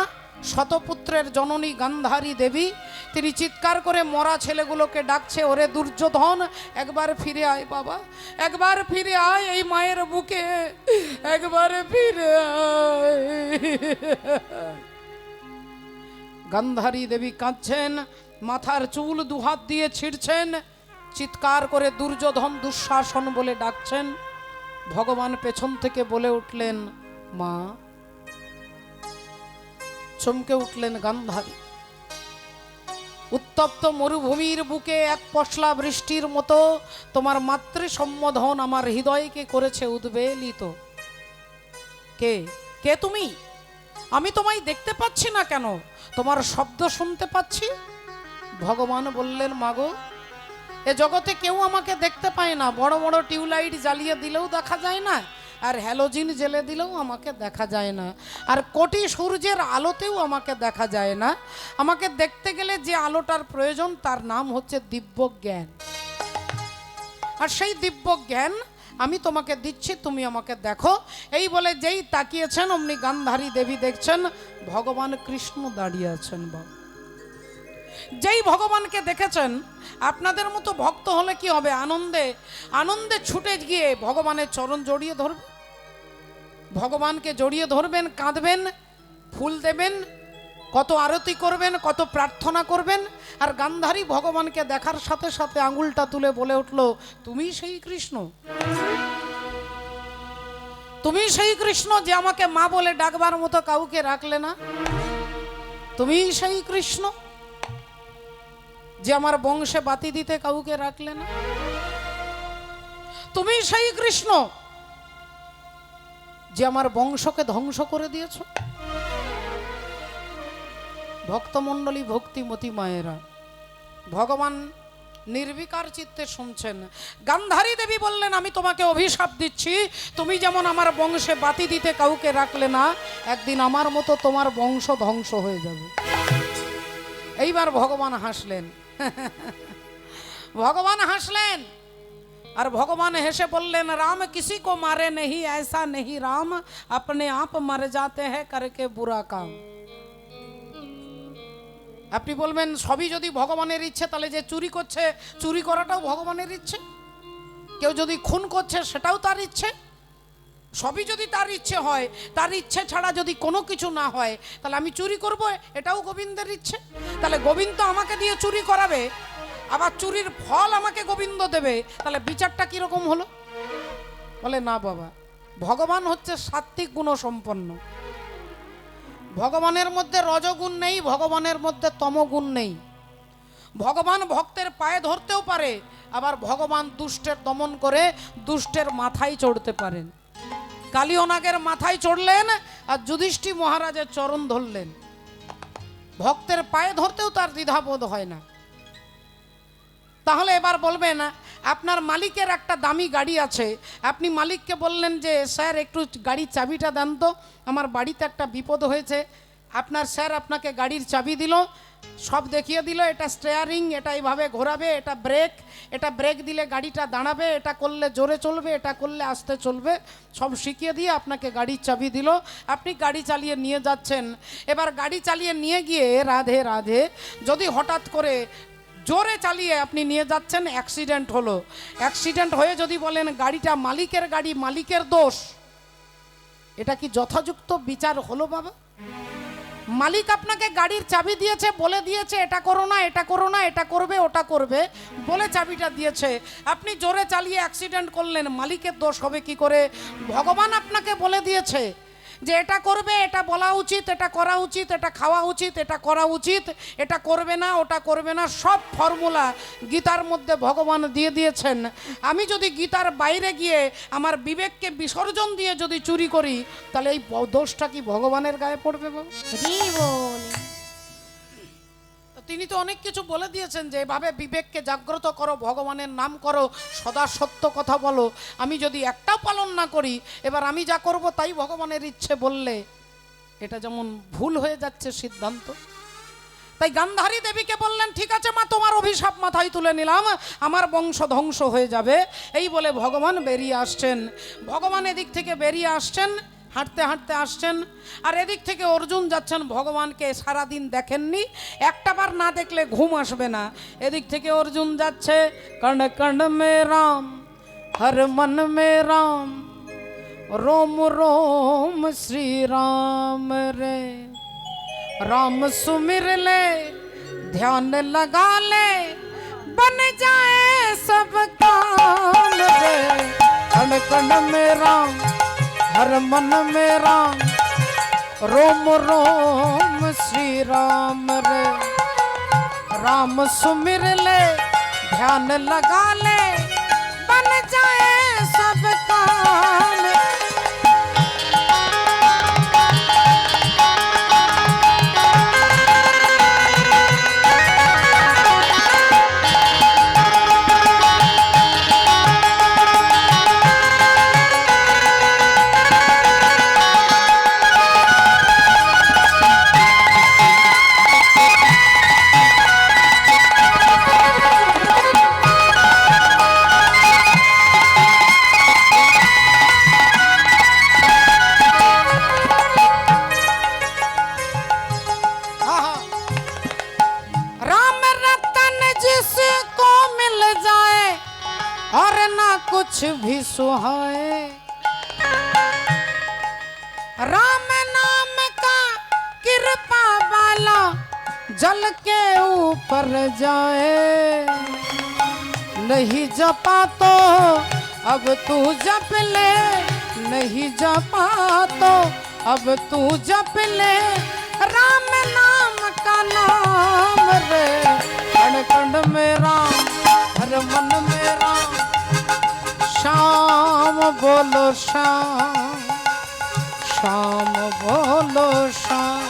শতপুত্রের জননী গান্ধারী দেবী, তিনি চিৎকার করে মরা ছেলেগুলোকে ডাকছে, ওরে দুর্যোধন একবার ফিরে আয় বাবা, একবার ফিরে আয় এই মায়ের বুকে, একবার ফিরে আয়। গান্ধারী দেবী কাঁদছেন, মাথার চুল দুহাত দিয়ে ছিঁড়ছেন, চিৎকার করে দুর্যোধন দুঃশাসন বলে ডাকছেন। ভগবান পেছন থেকে বলে উঠলেন মা। চমকে উঠলেন গান্ধারী। উত্তপ্ত মরুভূমির বুকে এক পশলা বৃষ্টির মতো তোমার মাতৃ সম্বোধন আমার হৃদয়কে করেছে উদ্বেলিত। কে কে তুমি? আমি তোমায় দেখতে পাচ্ছি না কেন, তোমার শব্দ শুনতে পাচ্ছি। ভগবান বললেন মাগো, এ জগতে কেউ আমাকে দেখতে পায় না, বড় বড় টিউবলাইট জ্বালিয়ে দিলেও দেখা যায় না, আর হ্যালোজিন জেলে দিলেও আমাকে দেখা যায় না, আর কোটি সূর্যের আলোতেও আমাকে দেখা যায় না। আমাকে দেখতে গেলে যে আলোটার প্রয়োজন তার নাম হচ্ছে দিব্য জ্ঞান, আর সেই দিব্য জ্ঞান আমি তোমাকে দিচ্ছি, তুমি আমাকে দেখো। এই বলে যেই তাকিয়েছেন অমনি গান্ধারী দেবী দেখছেন ভগবান কৃষ্ণ দাঁড়িয়ে আছেন। বাবা যেই ভগবানকে দেখেছেন, আপনাদের মতো ভক্ত হলে কি হবে, আনন্দে আনন্দে ছুটে গিয়ে ভগবানের চরণ জড়িয়ে ধরবেন, ভগবানকে জড়িয়ে ধরবেন, কাঁদবেন, ফুল দেবেন, কত আরতি করবেন, কত প্রার্থনা করবেন। আর গান্ধারী ভগবানকে দেখার সাথে সাথে আঙুলটা তুলে বলে উঠল, তুমি সেই কৃষ্ণ, তুমি সেই কৃষ্ণ যে আমাকে মা বলে ডাকবার মতো কাউকে রাখলে না, তুমি সেই কৃষ্ণ যে আমার বংশে বাতি দিতে কাউকে রাখলে না, তুমি সেই কৃষ্ণ যে আমার বংশকে ধ্বংস করে দিয়েছ। ভক্তমণ্ডলী, ভক্তিমতী মায়েরা, ভগবান নির্বিকার চিত্তে শুনছেন। গান্ধারী দেবী বললেন, আমি তোমাকে অভিশাপ দিচ্ছি, তুমি যেমন আমার বংশে বাতি দিতে কাউকে রাখলে না, একদিন আমার মতো তোমার বংশ ধ্বংস হয়ে যাবে। এইবার ভগবান হাসলেন, ভগবান হাসলেন, আর ভগবান হেসে বললেন, রাম কিসি কো মারে नहीं ऐसा नहीं राम अपने आप मर जाते हैं करके बुरा काम। আপনি বলবেন সবই যদি ভগবানের ইচ্ছে, তাহলে যে চুরি করছে, চুরি করাটাও ভগবানের ইচ্ছে, কেউ যদি খুন করছে সেটাও তার ইচ্ছে, সবই যদি তার ইচ্ছে হয়, তার ইচ্ছে ছাড়া যদি কোনো কিছু না হয়, তাহলে আমি চুরি করব, এটাও গোবিন্দের ইচ্ছে। তাহলে গোবিন্দ আমাকে দিয়ে চুরি করাবে, আবার চুরির ফল আমাকে গোবিন্দ দেবে, তাহলে বিচারটা কিরকম হলো? বলে না বাবা, ভগবান হচ্ছে সাত্ত্বিক গুণ সম্পন্ন, ভগবানের মধ্যে রজগুণ নেই, ভগবানের মধ্যে তমগুণ নেই। ভগবান ভক্তের পায়ে ধরতেও পারে, আবার ভগবান দুষ্টের দমন করে দুষ্টের মাথায় চড়তে পারেন। কালিয়নাগের মাথায় চড়লেন আর যুধিষ্ঠির মহারাজের চরণ ধরলেন। ভক্তের পায়ে ধরতেও তার দ্বিধাবোধ হয় না। তাহলে এবার বলবেন, আপনার মালিকের একটা দামি গাড়ি আছে, আপনি মালিককে বললেন যে স্যার একটু গাড়ির চাবিটা দেন তো, আমার বাড়িতে একটা বিপদ হয়েছে। আপনার স্যার আপনাকে গাড়ির চাবি দিল, সব দেখিয়ে দিল, এটা স্টিয়ারিং, এটা এইভাবে ঘোরাবে, এটা ব্রেক দিলে গাড়িটা দাঁড়াবে, এটা করলে জোরে চলবে, এটা করলে আস্তে চলবে, সব শিখিয়ে দিয়ে আপনাকে গাড়ির চাবি দিল। আপনি গাড়ি চালিয়ে নিয়ে যাচ্ছেন। এবার গাড়ি চালিয়ে নিয়ে গিয়ে রাধে রাধে যদি হঠাৎ করে জোরে চালিয়ে আপনি নিয়ে যাচ্ছেন, অ্যাক্সিডেন্ট হলো, অ্যাক্সিডেন্ট হয়ে যদি বলেন গাড়িটা মালিকের গাড়ি, মালিকের দোষ, এটা কি যথাযুক্ত বিচার হলো বাবা? মালিক আপনাকে গাড়ির চাবি দিয়েছে, বলে দিয়েছে এটা করো না, এটা করো না, এটা করবে, ওটা করবে, বলে চাবিটা দিয়েছে, আপনি জোরে চালিয়ে অ্যাক্সিডেন্ট করলেন, মালিকের দোষ হবে কি করে? ভগবান আপনাকে বলে দিয়েছে যে এটা করবে, এটা বলা উচিত, এটা করা উচিত, এটা খাওয়া উচিত, এটা করা উচিত, এটা করবে না, ওটা করবে না, সব ফর্মুলা গীতার মধ্যে ভগবান দিয়ে দিয়েছেন। আমি যদি গীতার বাইরে গিয়ে আমার বিবেককে বিসর্জন দিয়ে যদি চুরি করি, তাহলে এই দোষটা কি ভগবানের গায়ে পড়বে বাবা? তিনি তো অনেক কিছু বলে দিয়েছেন যে এভাবে বিবেককে জাগ্রত করো, ভগবানের নাম করো, সদা সত্য কথা বলো। আমি যদি একটাও পালন না করি, এবার আমি যা করব তাই ভগবানের ইচ্ছে বললে এটা যেমন ভুল হয়ে যাচ্ছে সিদ্ধান্ত। তাই গান্ধারী দেবীকে বললেন, ঠিক আছে মা, তোমার অভিশাপ মাথায় তুলে নিলাম, আমার বংশ ধ্বংস হয়ে যাবে। এই বলে ভগবান বেরিয়ে আসছেন। ভগবান এদিক থেকে বেরিয়ে আসছেন, হাঁটতে হাঁটতে আসছেন, আর এদিক থেকে অর্জুন যাচ্ছেন। ভগবানকে সারাদিন দেখেননি, একটাবার না দেখলে ঘুম আসবে না। এদিক থেকে অর্জুন যাচ্ছে, কর্ণ কর্ণ মে রাম, হর মন মে রাম, रोम रोम श्री राम रे, राम सुमिर ले ध्यान लगा ले, बन जाए सब काम रे। कण कण में राम, हर मन में राम, रोम रोम श्री राम रे, राम सुमिर ले ध्यान लगा ले, बन जाए सब काम। कुछ भी सुहाए। राम नाम का कृपा वाला जल के ऊपर जाए। नहीं जपा तो अब तू जप ले, नहीं जपा तो अब तू जप ले। राम नाम का नाम रे, कण कण मेरा हर मन मेरा। शाम बोलो शाम, शाम बोलो शाम।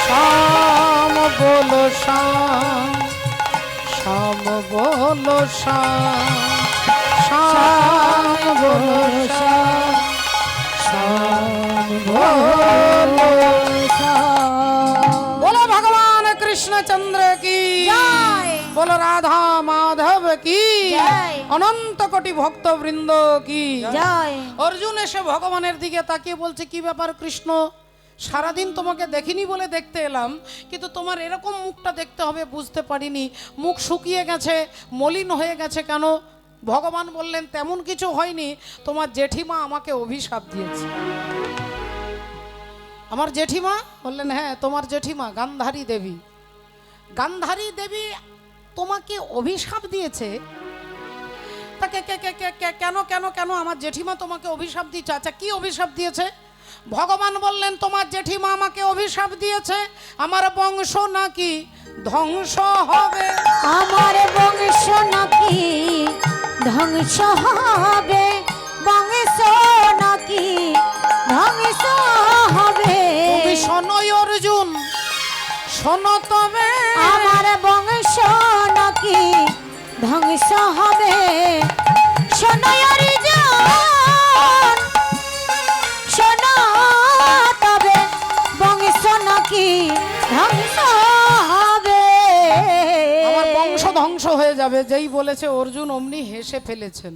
शाम बोलो शाम, शाम बोलो शाम, शाम बोलो शाम, शाम बोलो शाम। बोलो भगवान कृष्णचंद्र की जय। बोलो राधा माधव की जय। অনন্ত কোটি ভক্ত বৃন্দ কি জয়। অর্জুন এসে ভগবানের দিকে তাকিয়ে বলছে, কি ব্যাপার কৃষ্ণ, সারাদিন তোমাকে দেখিনি বলে দেখতে এলাম, কিন্তু তোমার এরকম মুখটা দেখতে হবে বুঝতে পারিনি। মুখ শুকিয়ে গেছে, মলিন হয়ে গেছে কেন? ভগবান বললেন, তেমন কিছু হয়নি, তোমার জেঠিমা আমাকে অভিশাপ দিয়েছে। আমার জেঠিমা? বললেন হ্যাঁ, তোমার জেঠিমা গান্ধারী দেবী। গান্ধারী দেবী তোমাকে অভিশাপ দিয়েছে? তাকে কেন কেন কেন আমার জেঠিমা তোমাকে অভিশাপ দিয়েছে? আচ্ছা, কি অভিশাপ দিয়েছে? ভগবান বললেন, তোমার জেঠিমা আমাকে অভিশাপ দিয়েছে আমার বংশ নাকি ধ্বংস হবে। আমার বংশ নাকি ধ্বংস হবে, বংশ নাকি ধ্বংস হবে। তুমি শোনো অর্জুন, শোনো তবে, আমার বংশ নাকি ধ্বংস হবে। শোনো অর্জুন, শোনো তবে, বংশ নাকি ধ্বংস হবে। আমার বংশ ধ্বংস হয়ে যাবে। যেই বলেছে অর্জুন অমনি হেসে ফেলেছেন।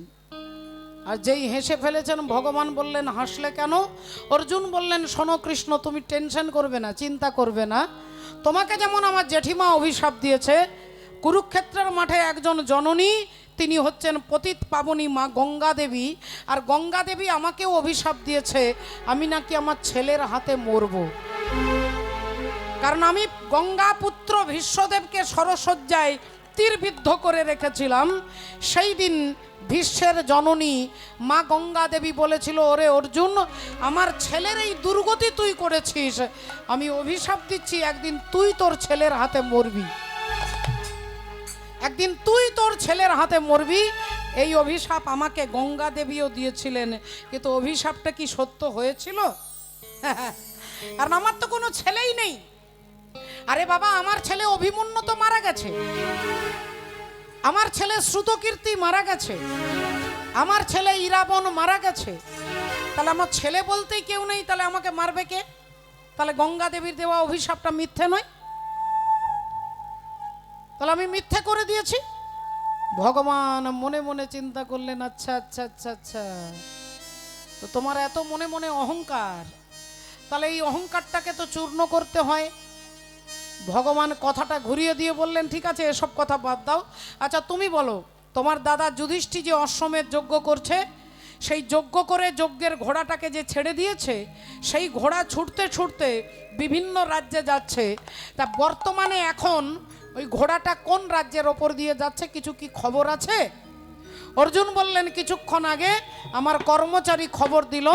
আর যেই হেসে ফেলেছেন ভগবান বললেন, হাসলে কেন? অর্জুন বললেন, শোনো কৃষ্ণ, তুমি টেনশন করবে না, চিন্তা করবে না। তোমাকে যেমন আমার জেঠিমা অভিশাপ দিয়েছে, কুরুক্ষেত্রের মাঠে একজন জননী, তিনি হচ্ছেন পতিত পাবনী মা গঙ্গা দেবী। আর গঙ্গা দেবী আমাকেও অভিশাপ দিয়েছে, আমি নাকি আমার ছেলের হাতে মরব। কারণ আমি গঙ্গা পুত্র ভীষ্মদেবকে সরসজ্জায় তীরবিদ্ধ করে রেখেছিলাম। সেই দিন ভীষ্মের জননী মা গঙ্গা দেবী বলেছিল, ওরে অর্জুন, আমার ছেলের এই দুর্গতি তুই করেছিস, আমি অভিশাপ দিচ্ছি একদিন তুই তোর ছেলের হাতে মরবি, একদিন তুই তোর ছেলের হাতে মরবি। এই অভিশাপ আমাকে গঙ্গা দেবীও দিয়েছিলেন, কিন্তু অভিশাপটা কি সত্য হয়েছিল? কারণ আমার তো কোনো ছেলেই নেই। আরে বাবা, আমার ছেলে অভিমন্যু তো মারা গেছে, আমার ছেলে শ্রুতকীর্তি মারা গেছে, আমার ছেলে ইরাবণ মারা গেছে। তাহলে আমার ছেলে বলতেই কেউ নেই, তাহলে আমাকে মারবে কে? তাহলে গঙ্গা দেবীর দেওয়া অভিশাপটা মিথ্যে নয়? তাহলে আমি মিথ্যে করে দিয়েছি? ভগবান মনে মনে চিন্তা করলেন, আচ্ছা আচ্ছা আচ্ছা আচ্ছা, তো তোমার এত মনে মনে অহংকার, তাহলে এই অহংকারটাকে তো চূর্ণ করতে হয়। ভগবান কথাটা ঘুরিয়ে দিয়ে বললেন, ঠিক আছে, এসব কথা বাদ দাও। আচ্ছা তুমি বলো, তোমার দাদা যুধিষ্ঠির যে অশ্বমেধ যজ্ঞ করছে, সেই যজ্ঞ করে যজ্ঞের ঘোড়াটাকে যে ছেড়ে দিয়েছে, সেই ঘোড়া ছুটতে ছুটতে বিভিন্ন রাজ্যে যাচ্ছে। তা বর্তমানে এখন ওই ঘোড়াটা কোন রাজ্যের ওপর দিয়ে যাচ্ছে, কিছু কি খবর আছে? অর্জুন বললেন, কিছুক্ষণ আগে আমার কর্মচারী খবর দিল,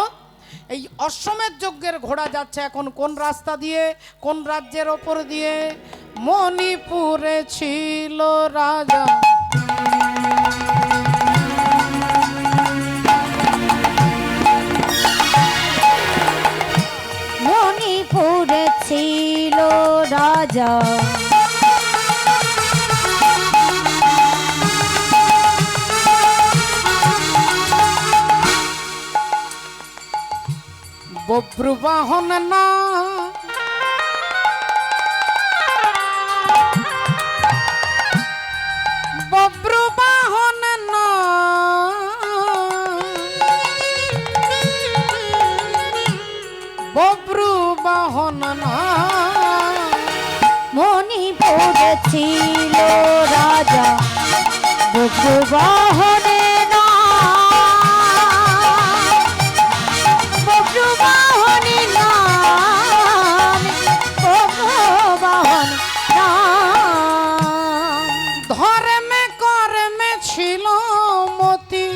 এই অশ্বমেধ যজ্ঞের ঘোড়া যাচ্ছে এখন কোন রাস্তা দিয়ে, কোন রাজ্যের ওপর দিয়ে? মণিপুরে ছিল রাজা, মণিপুরে ছিল রাজা, বব্রুবাহন না বব্রুবাহন না বব্রুবাহন না মণিপুরে ছিল রাজা বজ্রবাহনে বজ্রবাহনে বজ্রবাহন ধর্মে কর্মে ছিল মতি,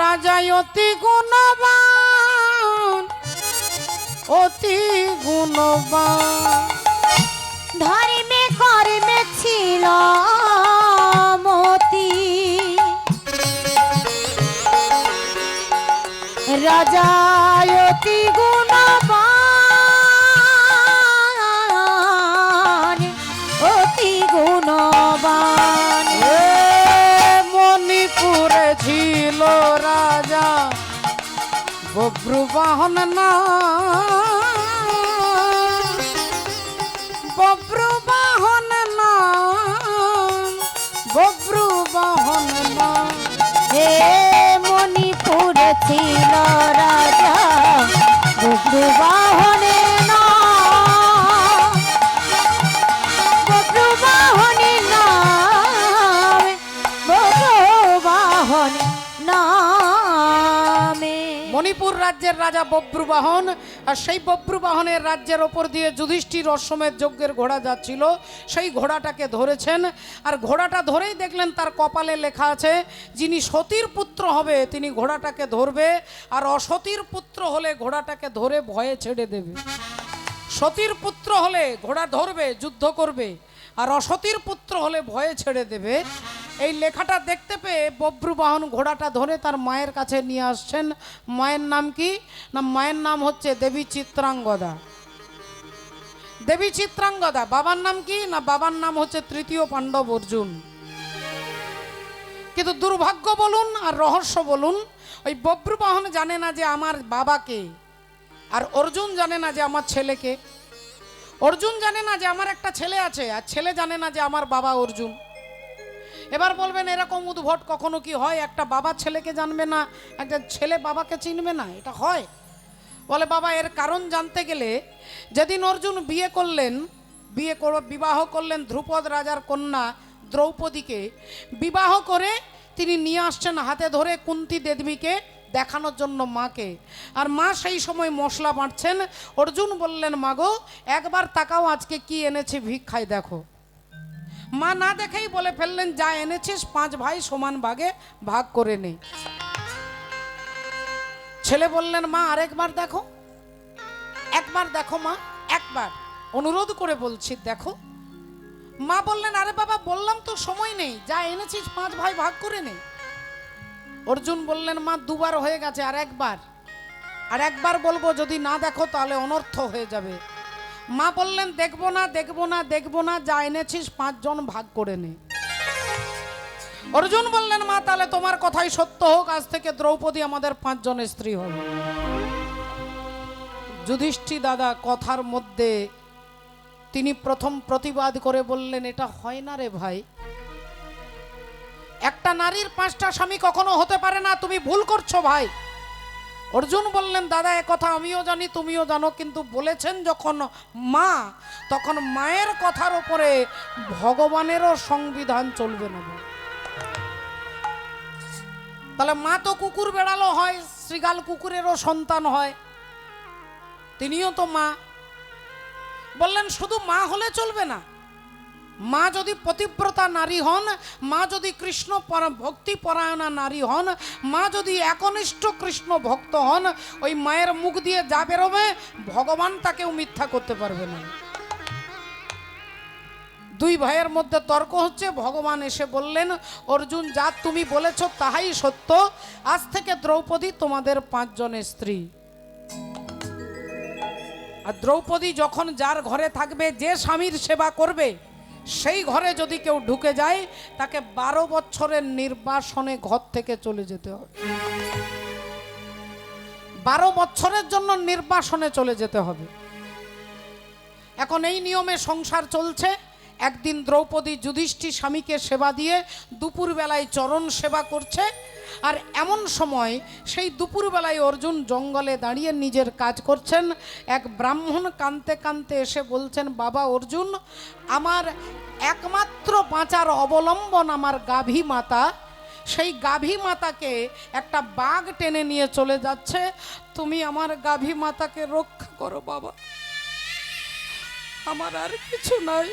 রাজা অতি গুণবান, অতি গুণবান। ধর্মে কর্মে ছিল মতি, রাজা অতি গুণবান, অতি গুণবান। এ মণিপুরে ছিল রাজা বব্রুবাহন না, বব্রুবাহন না, বব্রুবাহন না। হে মণিপুরে ছিল রাজা বজ্রবাহনে বজ্রবাহনে বজ্রবাহনে নামে। মণিপুর রাজ্যের রাজা বব্রুবাহন, আর সেই বব্রুবাহনের রাজ্যের ওপর দিয়ে যুধিষ্ঠির অশ্বমেধ যজ্ঞের ঘোড়া যাচ্ছিল, সেই ঘোড়াটাকে ধরেছেন। আর ঘোড়াটা ধরেই দেখলেন তার কপালে লেখা আছে যিনি সতীর পুত্র হবে তিনি ঘোড়াটাকে ধরবে, আর অসতীর পুত্র হলে ঘোড়াটাকে ধরে ভয়ে ছেড়ে দেবে। সতীর পুত্র হলে ঘোড়া ধরবে, যুদ্ধ করবে, আর অসতীর পুত্র হলে ভয়ে ছেড়ে দেবে। এই লেখাটা দেখতে পেয়ে বব্রুবাহন ঘোড়াটা ধরে তার মায়ের কাছে নিয়ে আসছেন। মায়ের নাম কি না, মায়ের নাম হচ্ছে দেবী চিত্রাঙ্গদা। দেবী চিত্রাঙ্গদা। বাবার নাম কি না, বাবার নাম হচ্ছে তৃতীয় পাণ্ডব অর্জুন। কিন্তু দুর্ভাগ্য বলুন আর রহস্য বলুন, ওই বব্রুবাহন জানে না যে আমার বাবাকে, আর অর্জুন জানে না যে আমার ছেলেকে। অর্জুন জানে না যে আমার একটা ছেলে আছে, আর ছেলে জানে না যে আমার বাবা অর্জুন। এবার বলবেন এরকম উদ্ভট কখনো কি হয়? একটা বাবা ছেলেকে জানবে না, একটা ছেলে বাবাকে চিনবে না, এটা হয়? বলে বাবা এর কারণ জানতে গেলে যেদিন অর্জুন বিবাহ করলেন ধ্রুপদ রাজার কন্যা দ্রৌপদীকে, বিবাহ করে তিনি নিয়ে আসছেন হাতে ধরে কুন্তী দেবীকে দেখানোর জন্য মাকে। আর মা সেই সময় মশলা বাঁটছেন। অর্জুন বললেন মাগো একবার তাকাও আজকে কি এনেছি ভিক্ষায় দেখো। মা না দেখেই বলে ফেললেন যা এনেছিস 5 ভাই সমান ভাগে ভাগ করে নে। ছেলে বললেন মা আরেকবার দেখো, একবার দেখো মা, একবার অনুরোধ করে বলছি দেখো। মা বললেন আরে বাবা বললাম তো সময় নেই, যা এনেছিস 5 ভাই ভাগ করে নে। অর্জুন বললেন মা 2 বার হয়ে গেছে, আর একবার বলবো, যদি না দেখো তাহলে অনর্থ হয়ে যাবে। মা বললেন দেখবো না দেখবো না দেখবো না, যা এনেছিস 5 জন ভাগ করে নে। অর্জুন বললেন মা তাহলে তোমার কথাই সত্য হোক, আজ থেকে দ্রৌপদী আমাদের 5 জনের স্ত্রী হবে। যুধিষ্ঠির দাদা কথার মধ্যে তিনি প্রথম প্রতিবাদ করে বললেন এটা হয় না রে ভাই, একটা নারীর 5টা স্বামী কখনো হতে পারে না, তুমি ভুল করছো ভাই। অর্জুন বললেন দাদা এ কথা আমিও জানি তুমিও জানো, কিন্তু বলেছেন যখন মা, তখন মায়ের কথার উপরে ভগবানেরও সংবিধান চলবে না। তাহলে মা তো কুকুর বেড়ালো হয়, শ্রীগাল কুকুরেরও সন্তান হয়, তিনিও তো মা। বললেন শুধু মা হলে চলবে না, মা যদি পতিব্রতা নারী হন, মা যদি কৃষ্ণ ভক্তি পরায়ণা নারী হন, মা যদি একনিষ্ঠ কৃষ্ণ ভক্ত হন, ওই মায়ের মুখ দিয়ে যা বেরোবে ভগবান তাকেও মিথ্যা করতে পারবে না। 2 ভাইয়ের মধ্যে তর্ক হচ্ছে, ভগবান এসে বললেন অর্জুন যা তুমি বলেছ তাহাই সত্য, আজ থেকে দ্রৌপদী তোমাদের 5 জনের স্ত্রী। আর দ্রৌপদী যখন যার ঘরে থাকবে, যে স্বামীর সেবা করবে, সেই ঘরে যদি কেউ ঢুকে যায় তাকে 12 বছরের নির্বাসনে ঘর থেকে চলে যেতে হবে। 12 বছরের জন্য নির্বাসনে চলে যেতে হবে। এখন এই নিয়মে সংসার চলছে। একদিন দ্রৌপদী যুধিষ্ঠির স্বামীকে সেবা দিয়ে দুপুর বেলায় চরণ সেবা করছে, আর এমন সময় সেই দুপুরবেলায় অর্জুন জঙ্গলে দাঁড়িয়ে নিজের কাজ করছেন। এক ব্রাহ্মণ কাঁদতে কাঁদতে এসে বলছেন, বাবা অর্জুন, আমার একমাত্র বাঁচার অবলম্বন আমার গাভী মাতা, সেই গাভী মাতাকে একটা বাঘ টেনে নিয়ে চলে যাচ্ছে, তুমি আমার গাভী মাতাকে রক্ষা করো বাবা, আমার আর কিছু নাই,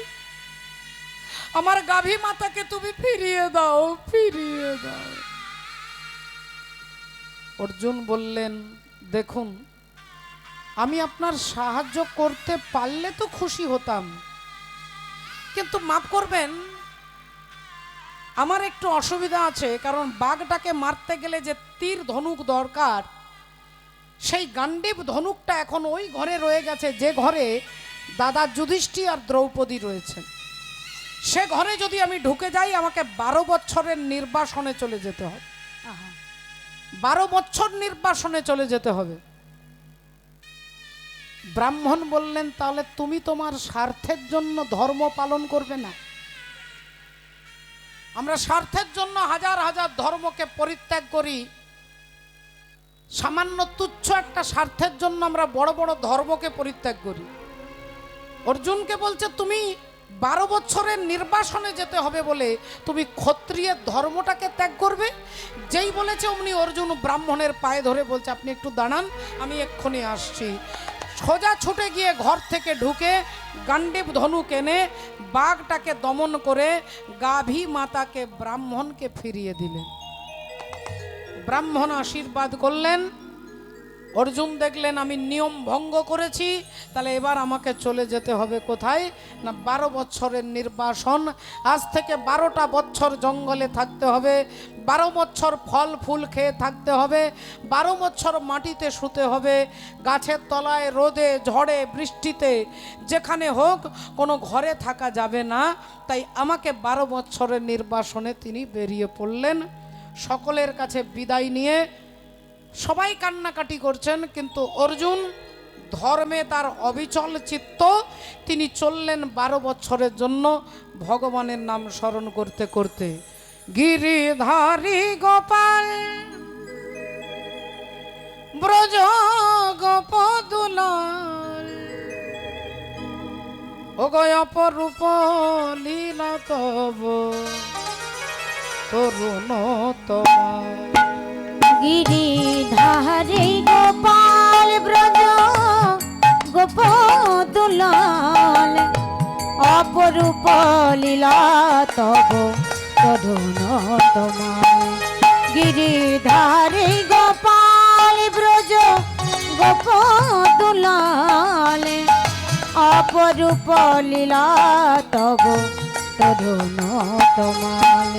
আমার গাভী মাতাকে তুমি ফিরিয়ে দাও, ফিরিয়ে দাও। অর্জুন বললেন, দেখুন আমি আপনার সাহায্য করতে পারলে তো খুশি হতাম, কিন্তু মাফ করবেন আমার একটু অসুবিধা আছে, কারণ বাঘটাকে মারতে গেলে যে তীর ধনুক দরকার, সেই গান্ডীব ধনুকটা এখন ওই ঘরে রয়ে গেছে যে ঘরে দাদা যুধিষ্ঠির আর দ্রৌপদী রয়েছেন। সে ঘরে যদি আমি ঢুকে যাই আমাকে 12 বছরের নির্বাসনে চলে যেতে হবে, 12 বছর নির্বাসনে চলে যেতে হবে। ব্রাহ্মণ বললেন, তাহলে তুমি তোমার স্বার্থের জন্য ধর্ম পালন করবে না? আমরা স্বার্থের জন্য হাজার হাজার ধর্মকে পরিত্যাগ করি, সামান্য তুচ্ছ একটা স্বার্থের জন্য আমরা বড় বড় ধর্মকে পরিত্যাগ করি। অর্জুনকে বলছে তুমি 12 বছরের নির্বাসনে যেতে হবে বলে তুমি ক্ষত্রিয়ের ধর্মটাকে ত্যাগ করবে? যেই বলেছে অমনি অর্জুন ব্রাহ্মণের পায়ে ধরে বলছে, আপনি একটু দাঁড়ান, আমি এক্ষুনি আসছি। সোজা ছুটে গিয়ে ঘর থেকে ঢুকে গান্ডীব ধনুক এনে বাঘটাকে দমন করে গাভী মাতাকে ব্রাহ্মণকে ফিরিয়ে দিলেন। ব্রাহ্মণ আশীর্বাদ করলেন। অর্জুন দেখলেন আমি নিয়ম ভঙ্গ করেছি, তাহলে এবার আমাকে চলে যেতে হবে কোথায় না 12 বছরের নির্বাসন। আজ থেকে 12টা বছর জঙ্গলে থাকতে হবে, 12 বছর ফল ফুল খেয়ে থাকতে হবে, 12 বছর মাটিতে শুতে হবে, গাছের তলায় রোদে ঝড়ে বৃষ্টিতে যেখানে হোক কোনো ঘরে থাকা যাবে না। তাই আমাকে 12 বছরের নির্বাসনে তিনি বেরিয়ে পড়লেন। সকলের কাছে বিদায় নিয়ে সবাই কান্নাকাটি করছেন, কিন্তু অর্জুন ধর্মে তার অবিচল চিত্ত, তিনি চললেন 12 বছরের জন্য ভগবানের নাম স্মরণ করতে করতে। গিরিধারী গোপাল ব্রজ গোপদুলাল, ও গয় অপরূপ লীলা তব তরুণ তোমার। গিরিধারী গোপাল ব্রজ গোপদুলাল, অপরূপ লীলা তব তরুণ তোমার। গিরিধারী গোপাল ব্রজ গোপদুলাল, অপরূপ লীলা তব তরুণ তোমার।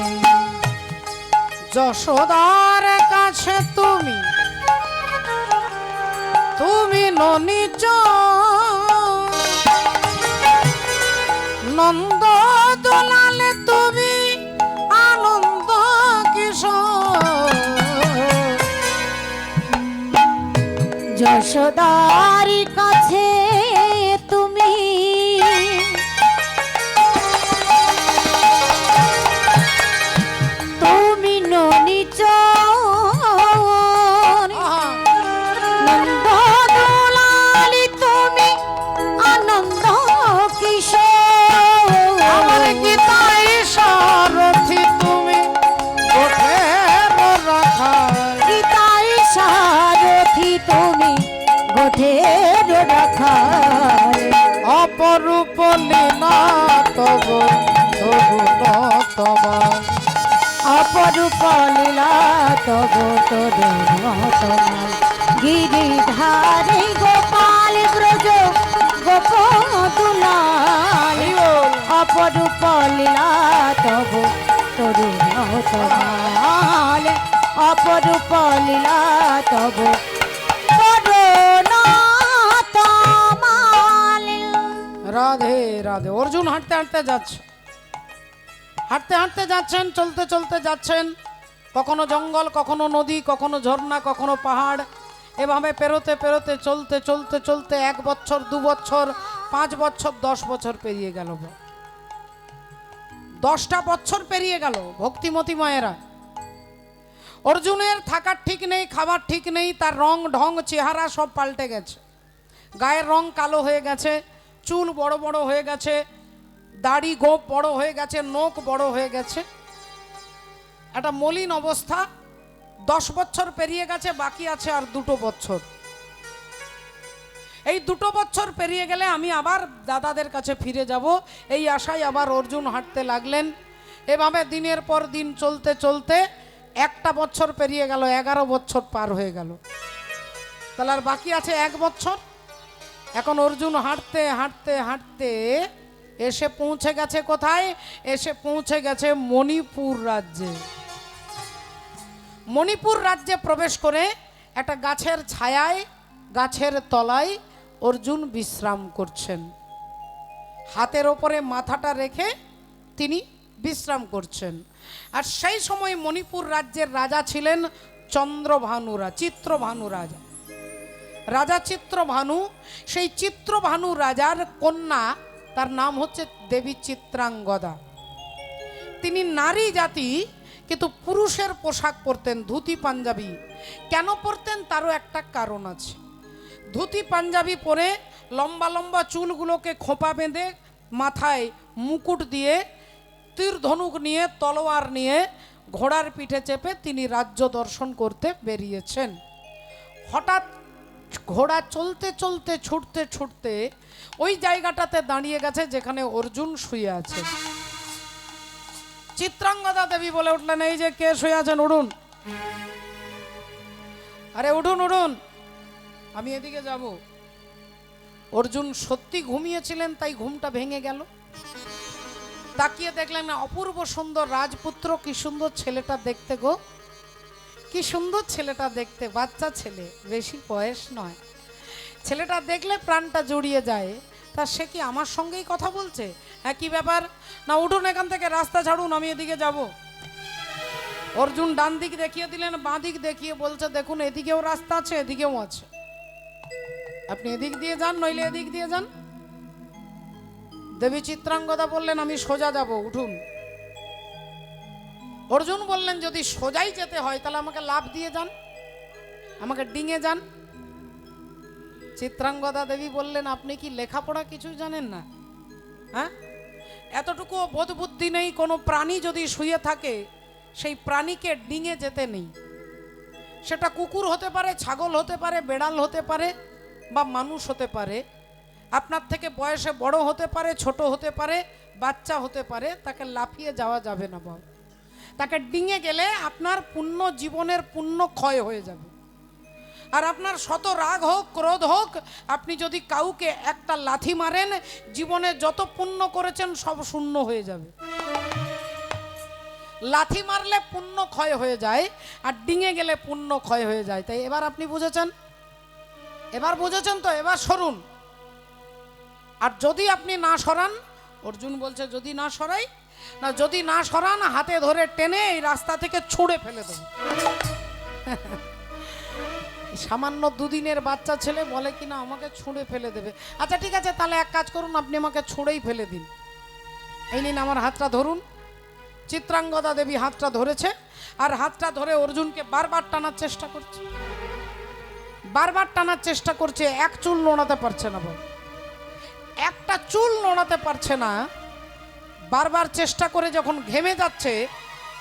যশোদার কাছে তুমি তুমি ননিচ, নন্দ দোলালে তুমি আনন্দ কিশোর। যশোদার কাছে তুমি তুমি ননিচ, নন্দ দোলালি তুমি আনন্দ কিশোর। আমার গীতায় সারথি তুমি গোঠের রাখাল, গীতায় সারথি তুমি গোঠের রাখাল। অপরূপ লীলা তব তরুণ তোমার। অপরূপ লীলা তব তরুণ তোমার। গিরিধারী গোপাল ব্রজ গোপদুলাল, অপরূপ লীলা তব তরুণ তোমার। অপরূপ লীলা তব তরুণ তোমার। রাধে রাধে। অর্জুন হাঁটতে হাঁটতে যাচ্ছে, হাঁটতে হাঁটতে যাচ্ছেন, চলতে চলতে যাচ্ছেন, কখনো জঙ্গল, কখনো নদী, কখনো ঝর্ণা, কখনো পাহাড়, এভাবে পেরোতে পেরোতে চলতে চলতে চলতে 1 বছর 2 বছর 5 বছর 10 বছর পেরিয়ে গেল। 10টা বছর পেরিয়ে গেল। ভক্তিমতী মায়েরা, অর্জুনের থাকার ঠিক নেই, খাবার ঠিক নেই, তার রং ঢং চেহারা সব পাল্টে গেছে। গায়ের রং কালো হয়ে গেছে, চুল বড় বড় হয়ে গেছে, দাড়ি গোপ বড় হয়ে গেছে, নখ বড় হয়ে গেছে, একটা মলিন অবস্থা। 10 বছর পেরিয়ে গেছে, বাকি আছে আর 2 বছর। এই 2 বছর পেরিয়ে গেলে আমি আবার দাদাদের কাছে ফিরে যাব, এই আশায় আবার অর্জুন হাঁটতে লাগলেন। এভাবে দিনের পর দিন চলতে চলতে 1 বছর পেরিয়ে গেল, 11 বছর পার হয়ে গেল। তাহলে আর বাকি আছে 1 বছর। এখন অর্জুন হাঁটতে হাঁটতে হাঁটতে এসে পৌঁছে গেছে কোথায়? এসে পৌঁছে গেছে মণিপুর রাজ্যে। মণিপুর রাজ্যে প্রবেশ করে একটা গাছের ছায়ায়, গাছের তলায় অর্জুন বিশ্রাম করছেন। হাতের ওপরে মাথাটা রেখে তিনি বিশ্রাম করছেন। আর সেই সময় মণিপুর রাজ্যের রাজা ছিলেন চন্দ্রভানুরা, চিত্রভানু রাজা। রাজা চিত্রভানু, সেই চিত্রভানু রাজার কন্যা, তার নাম হচ্ছে দেবী চিত্রাঙ্গদা। তিনি নারী জাতি, কিন্তু পুরুষের পোশাক পরতেন, ধুতি পাঞ্জাবি। কেন পরতেন তারও একটা কারণ আছে। ধুতি পাঞ্জাবি পরে লম্বা লম্বা চুলগুলোকে খোঁপা বেঁধে মাথায় মুকুট দিয়ে, তীর ধনুক নিয়ে, তলোয়ার নিয়ে, ঘোড়ার পিঠে চেপে তিনি রাজ্য দর্শন করতে বেরিয়েছেন। হঠাৎ ঘোড়া চলতে চলতে ছুটতে ছুটতে ওই জায়গাটাতে দাঁড়িয়ে গেছে যেখানে অর্জুন শুয়ে আছে। চিত্রাঙ্গদা দেবী বলে উঠলেন, এই যে কে শুয়ে আছেন, উঠুন, আরে উঠুন উঠুন, আমি এদিকে যাব। অর্জুন সত্যি ঘুমিয়েছিলেন, তাই ঘুমটা ভেঙে গেল। তাকিয়ে দেখলেন অপূর্ব সুন্দর রাজপুত্র, কি সুন্দর ছেলেটা দেখতে গো, কি সুন্দর ছেলেটা দেখতে, বাচ্চা ছেলে, বেশি বয়স নয়। ছেলেটা দেখলে প্রাণটা জড়িয়ে যায়। তা সে কি আমার সঙ্গেই কথা বলছে? হ্যাঁ, কি ব্যাপার? না উঠুন এখান থেকে, রাস্তা ছাড়ুন, আমি এদিকে যাব। অর্জুন ডান দিক দেখিয়ে দিলেন, বাঁ দিক দেখিয়ে বলছে, দেখুন এদিকেও রাস্তা আছে, এদিকেও আছে, আপনি এদিক দিয়ে যান, নইলে এদিক দিয়ে যান। দেবী চিত্রাঙ্গদা বললেন, আমি সোজা যাব, উঠুন। অর্জুন বললেন, যদি সোজাই যেতে হয় তাহলে আমাকে লাফ দিয়ে যান, আমাকে ডিঙে যান। চিত্রাঙ্গদা দেবী বললেন, আপনি কি লেখাপড়া কিছুই জানেন না? হ্যাঁ, এতটুকু বোধ বুদ্ধি নেই? কোনো প্রাণী যদি শুয়ে থাকে, সেই প্রাণীকে ডিঙে যেতে নেই। সেটা কুকুর হতে পারে, ছাগল হতে পারে, বেড়াল হতে পারে, বা মানুষ হতে পারে। আপনার থেকে বয়সে বড় হতে পারে, ছোট হতে পারে, বাচ্চা হতে পারে, তাকে লাফিয়ে যাওয়া যাবে না বাবা। তাকে ডিঙে গেলে আপনার পুণ্য, জীবনের পুণ্য ক্ষয় হয়ে যাবে। আর আপনার শত রাগ হোক, ক্রোধ হোক, আপনি যদি কাউকে একটা লাথি মারেন, জীবনে যত পুণ্য করেছেন সব শূন্য হয়ে যাবে। লাথি মারলে পুণ্য ক্ষয় হয়ে যায়, আর ডিঙে গেলে পুণ্য ক্ষয় হয়ে যায়। তাই এবার আপনি বুঝেছেন? এবার বুঝেছেন তো? এবার সরুন। আর যদি আপনি না সরান, অর্জুন বলছে যদি না সরাই, না যদি না সরান, হাতে ধরে টেনে এই রাস্তা থেকে ছুঁড়ে ফেলে দেব। সামান্য 2 দিনের বাচ্চা ছেলে বলে কিনা আমাকে ছুঁড়ে ফেলে দেবে। আচ্ছা ঠিক আছে, তাহলে এক কাজ করুন, আপনি আমাকে ছুঁড়েই ফেলে দিন। এই নিন আমার হাতটা ধরুন। চিত্রাঙ্গদা দেবী হাতটা ধরেছে, আর হাতটা ধরে অর্জুনকে বারবার টানার চেষ্টা করছে, বারবার টানার চেষ্টা করছে। এক চুল নড়াতে পারছে না, বল, একটা চুল নড়াতে পারছে না। বারবার চেষ্টা করে যখন ঘেমে যাচ্ছে,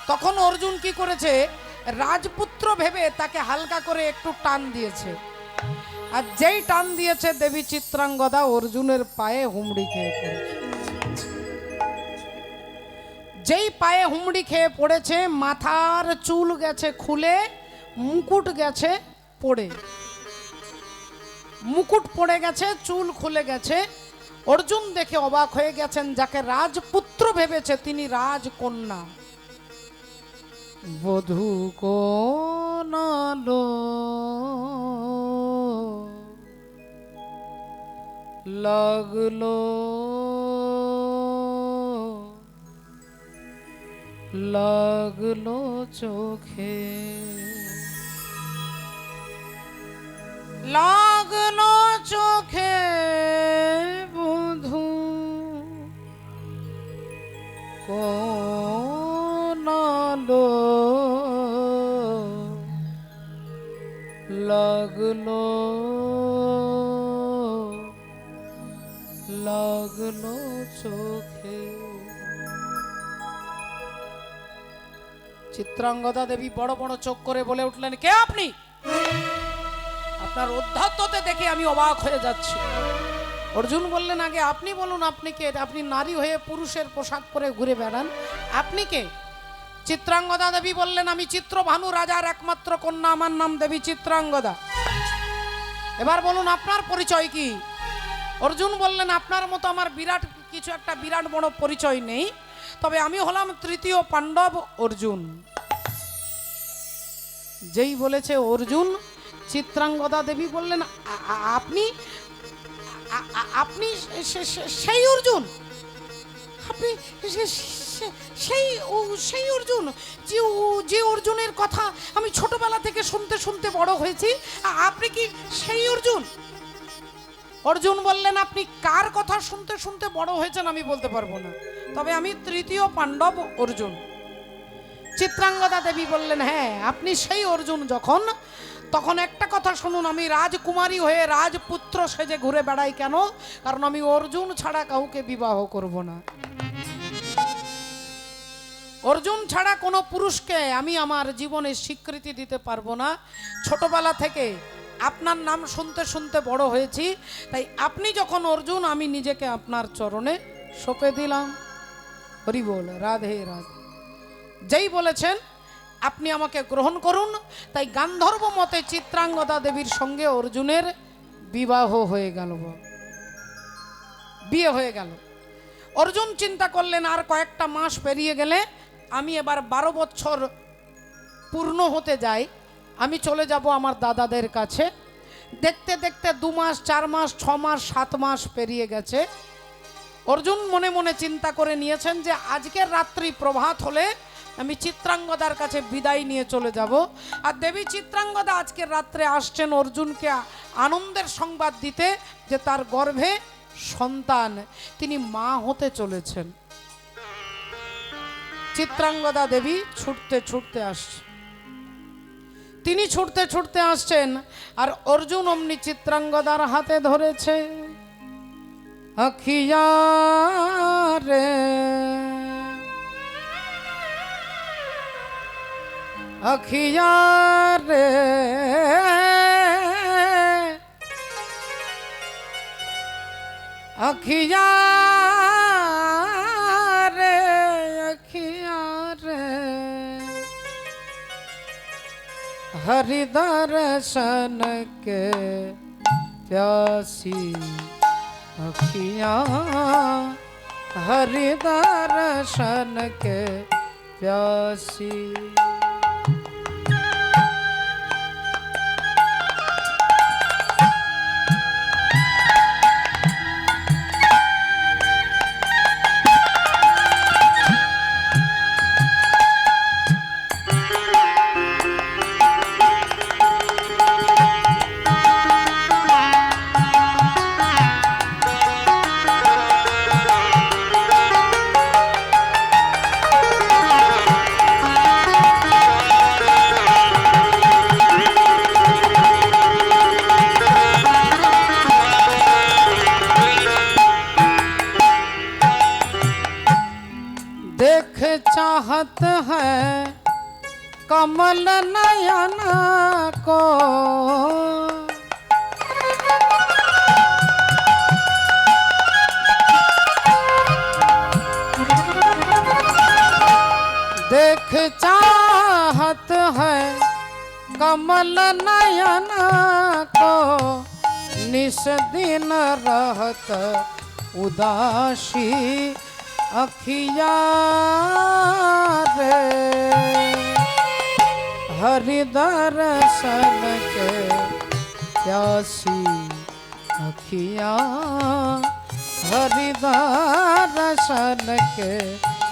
তখন অর্জুন কি করেছে, রাজপুত্র ভেবে তাকে হালকা করে একটু টান দিয়েছে। আর যেই টান দিয়েছে, দেবী চিত্রাঙ্গদা অর্জুনের পায়ে হুমড়ি খেয়ে পড়েছে। যেই পায়ে হুমড়ি খেয়ে পড়েছে, মাথার চুল গেছে খুলে, মুকুট গেছে পড়ে, মুকুট পড়ে গেছে, চুল খুলে গেছে। অর্জুন দেখে অবাক হয়ে গেছেন, যাকে রাজপুত্র ভেবেছে তিনি রাজকন্যা। বধূ কোনালো লাগলো, লাগলো চোখে, লাগলো চোখে বধূ কোনালো লাগলো লাগলো চোখে। চিত্রাঙ্গদা দেবী বড় বড় চোখ করে বলে উঠলেন, কে আপনি? আপনার উদ্ধততে দেখে আমি অবাক হয়ে যাচ্ছি। অর্জুন বললেন, আগে আপনি বলুন, আপনি কে? আপনি নারী হয়ে পুরুষের পোশাক পরে ঘুরে বেড়ান, আপনি কে? চিত্রাঙ্গদা দেবী বললেন, আমি চিত্রভানু রাজার একমাত্র কন্যা, আমার নাম দেবী চিত্রাঙ্গদা। এবার বলুন আপনার পরিচয় কি? অর্জুন বললেন, আপনার মতো আমার বিরাট বড় পরিচয় নেই, তবে আমি হলাম তৃতীয় পাণ্ডব অর্জুন। যেই বলেছে অর্জুন, চিত্রাঙ্গদা দেবী বললেন, আপনি আপনি সেই অর্জুন? আপনি সেই অর্জুন যে অর্জুনের কথা আমি ছোটবেলা থেকে শুনতে শুনতে বড় হয়েছি, আপনি কি সেই অর্জুন? অর্জুন বললেন, আপনি কার কথা শুনতে শুনতে বড় হয়েছেন আমি বলতে পারবো না, তবে আমি তৃতীয় পাণ্ডব অর্জুন। চিত্রাঙ্গদা দেবী বললেন, হ্যাঁ আপনি সেই অর্জুন যখন, তখন একটা কথা শুনুন, আমি রাজকুমারী হয়ে রাজপুত্র সেজে ঘুরে বেড়াই কেন? কারণ আমি অর্জুন ছাড়া কাউকে বিবাহ করব না। অর্জুন ছাড়া কোনো পুরুষকে আমি আমার জীবনে স্বীকৃতি দিতে পারবো না। ছোটবেলা থেকে আপনার নাম শুনতে শুনতে বড় হয়েছি, তাই আপনি যখন অর্জুন, আমি নিজেকে আপনার চরণে সঁপে দিলাম। হরি বল, রাধে রাধে। যেই বলেছেন আপনি আমাকে গ্রহণ করুন, তাই গান্ধর্ব মতে চিত্রাঙ্গদা দেবীর সঙ্গে অর্জুনের বিবাহ হয়ে গেল, বিয়ে হয়ে গেল। অর্জুন চিন্তা করলেন, আর কয়েকটা মাস পেরিয়ে গেলে আমি এবার 12 বছর পূর্ণ হতে যাই, আমি চলে যাব আমার দাদাদের কাছে। দেখতে দেখতে 2 মাস, 4 মাস, 6 মাস, 7 মাস পেরিয়ে গেছে। অর্জুন মনে মনে চিন্তা করে নিয়েছেন যে আজকের রাত্রি প্রভাত হলে আমি চিত্রাঙ্গদার কাছে বিদায় নিয়ে চলে যাব। আর দেবী চিত্রাঙ্গদা আজকের রাত্রে আসছেন অর্জুনকে আনন্দের সংবাদ দিতে যে তার গর্ভে সন্তান, তিনি মা হতে চলেছেন। চিত্রাঙ্গদা দেবী ছুটতে ছুটতে আসছে, তিনি ছুটতে ছুটতে আসছেন, আর অর্জুন অমনি চিত্রাঙ্গদার হাতে ধরেছে। আখিয়া রে আখিয়া রে আখিয়া রে আখিয়া রে हरि दर्शन के प्यासी अखियाँ, हरि दर्शन के प्यासी। देख चाहत है कमल नयन को, देख चाहत है कमल नयन को, निस दिन रहत उदासी अखिया रे हरि दर्शन के प्यासी अखिया, हरि दर्शन के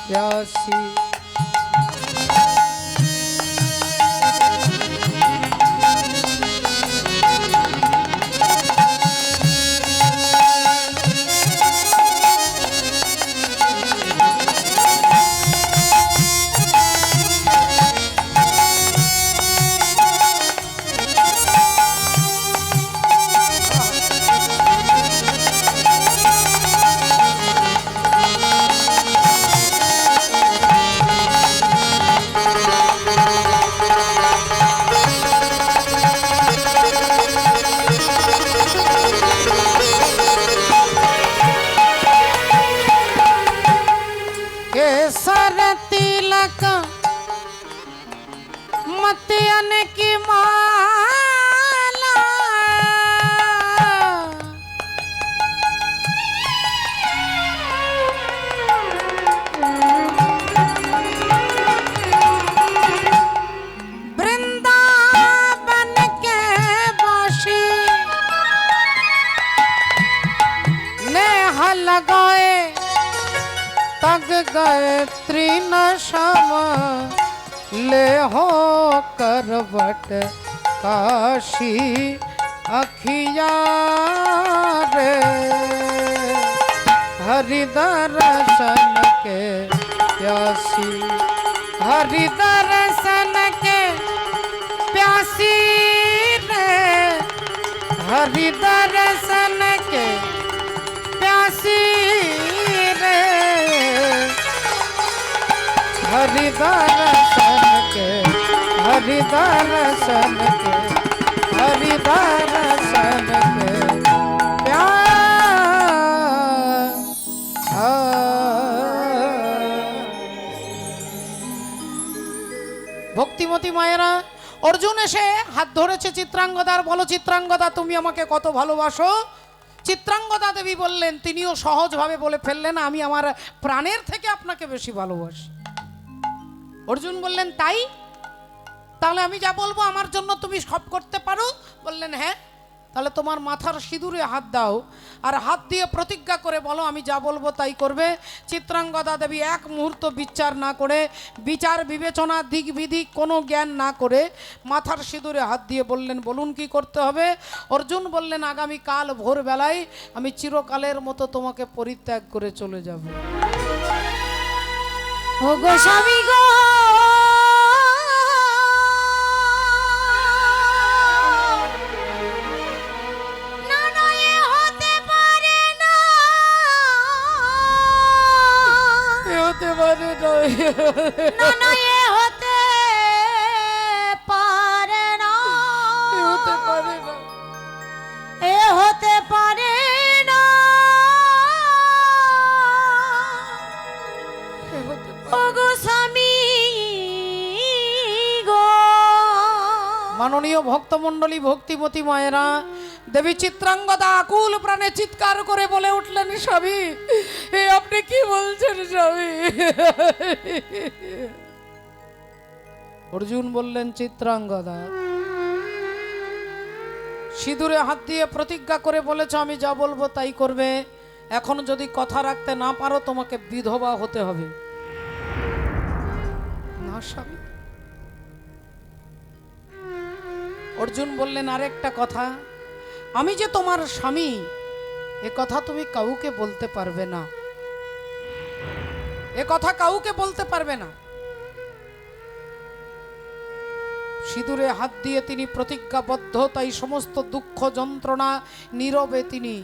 प्यासी। गायत्री न समा ले हो करवट काशी अखिया रे हरि दर्शन के प्यासी हरि दर्शन के प्यासी रे हरि दर्शन के प्यासी रे हरि दर्शन के हरि दर्शन के हरि दर्शन के ভক্তিমতী মায়েরা অর্জুন এসে হাত ধরেছে চিত্রাঙ্গদার। বলো চিত্রাঙ্গদা তুমি আমাকে কত ভালোবাসো। চিত্রাঙ্গদা দেবী বললেন, তিনিও সহজভাবে বলে ফেললেন, আমি আমার প্রাণের থেকে আপনাকে বেশি ভালোবাসি। অর্জুন বললেন, তাই? তাহলে আমি যা বলবো আমার জন্য তুমি সব করতে পারো? বললেন, হ্যাঁ। তাহলে তোমার মাথার সিঁদুরে হাত দাও আর হাত দিয়ে প্রতিজ্ঞা করে বলো আমি যা বলবো তাই করবে। চিত্রাঙ্গদা দেবী এক মুহূর্ত বিচার না করে, বিচার বিবেচনা দিক বিদিক কোনো জ্ঞান না করে মাথার সিঁদুরে হাত দিয়ে বললেন, বলুন কি করতে হবে? অর্জুন বললেন, আগামী কাল ভোরবেলায় আমি চিরকালের মতো তোমাকে পরিত্যাগ করে চলে যাব। ও গো স্বামী গো, না না এ হতে পারে না, এ হতে পারে না, এ হতে পারে না, ওগো স্বামী গো। মাননীয় ভক্তমণ্ডলী, ভক্তিমতী মায়েরা, দেবী চিত্রাঙ্গদা আকুল প্রাণে চিৎকার করে বলে উঠলেন, স্বামী এ আপনি কি বলছেন স্বামী? অর্জুন বললেন, চিত্রাঙ্গদা সিঁদুরে হাত দিয়ে প্রতিজ্ঞা করে বলেছ আমি যা বলবো তাই করবে। এখন যদি কথা রাখতে না পারো তোমাকে বিধবা হতে হবে। না স্বামী। অর্জুন বললেন, আরেকটা কথা, আমি যে তোমার স্বামী এ কথা তুমি কাউকে বলতে পারবে না, এ কথা কাউকে বলতে পারবে না। সিঁদুরে হাত দিয়ে তিনি প্রতিজ্ঞাবদ্ধ, তাই সমস্ত দুঃখ যন্ত্রণা নীরবে তিনি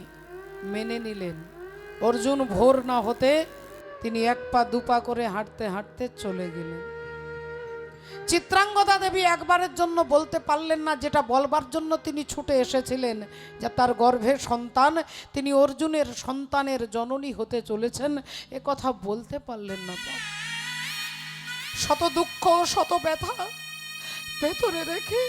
মেনে নিলেন। অর্জুন ভোর না হতে তিনি এক পা দুপা করে হাঁটতে হাঁটতে চলে গেলেন। চিত্রাঙ্গদা দেবী একবারের জন্য বলতে পারলেন না যেটা বলবার জন্য তিনি ছুটে এসেছিলেন, যে তার গর্ভে সন্তান, তিনি অর্জুনের সন্তানের জননী হতে চলেছেন, এ কথা বলতে পারলেন না। শত দুঃখ শত ব্যথা ভেতরে রেখে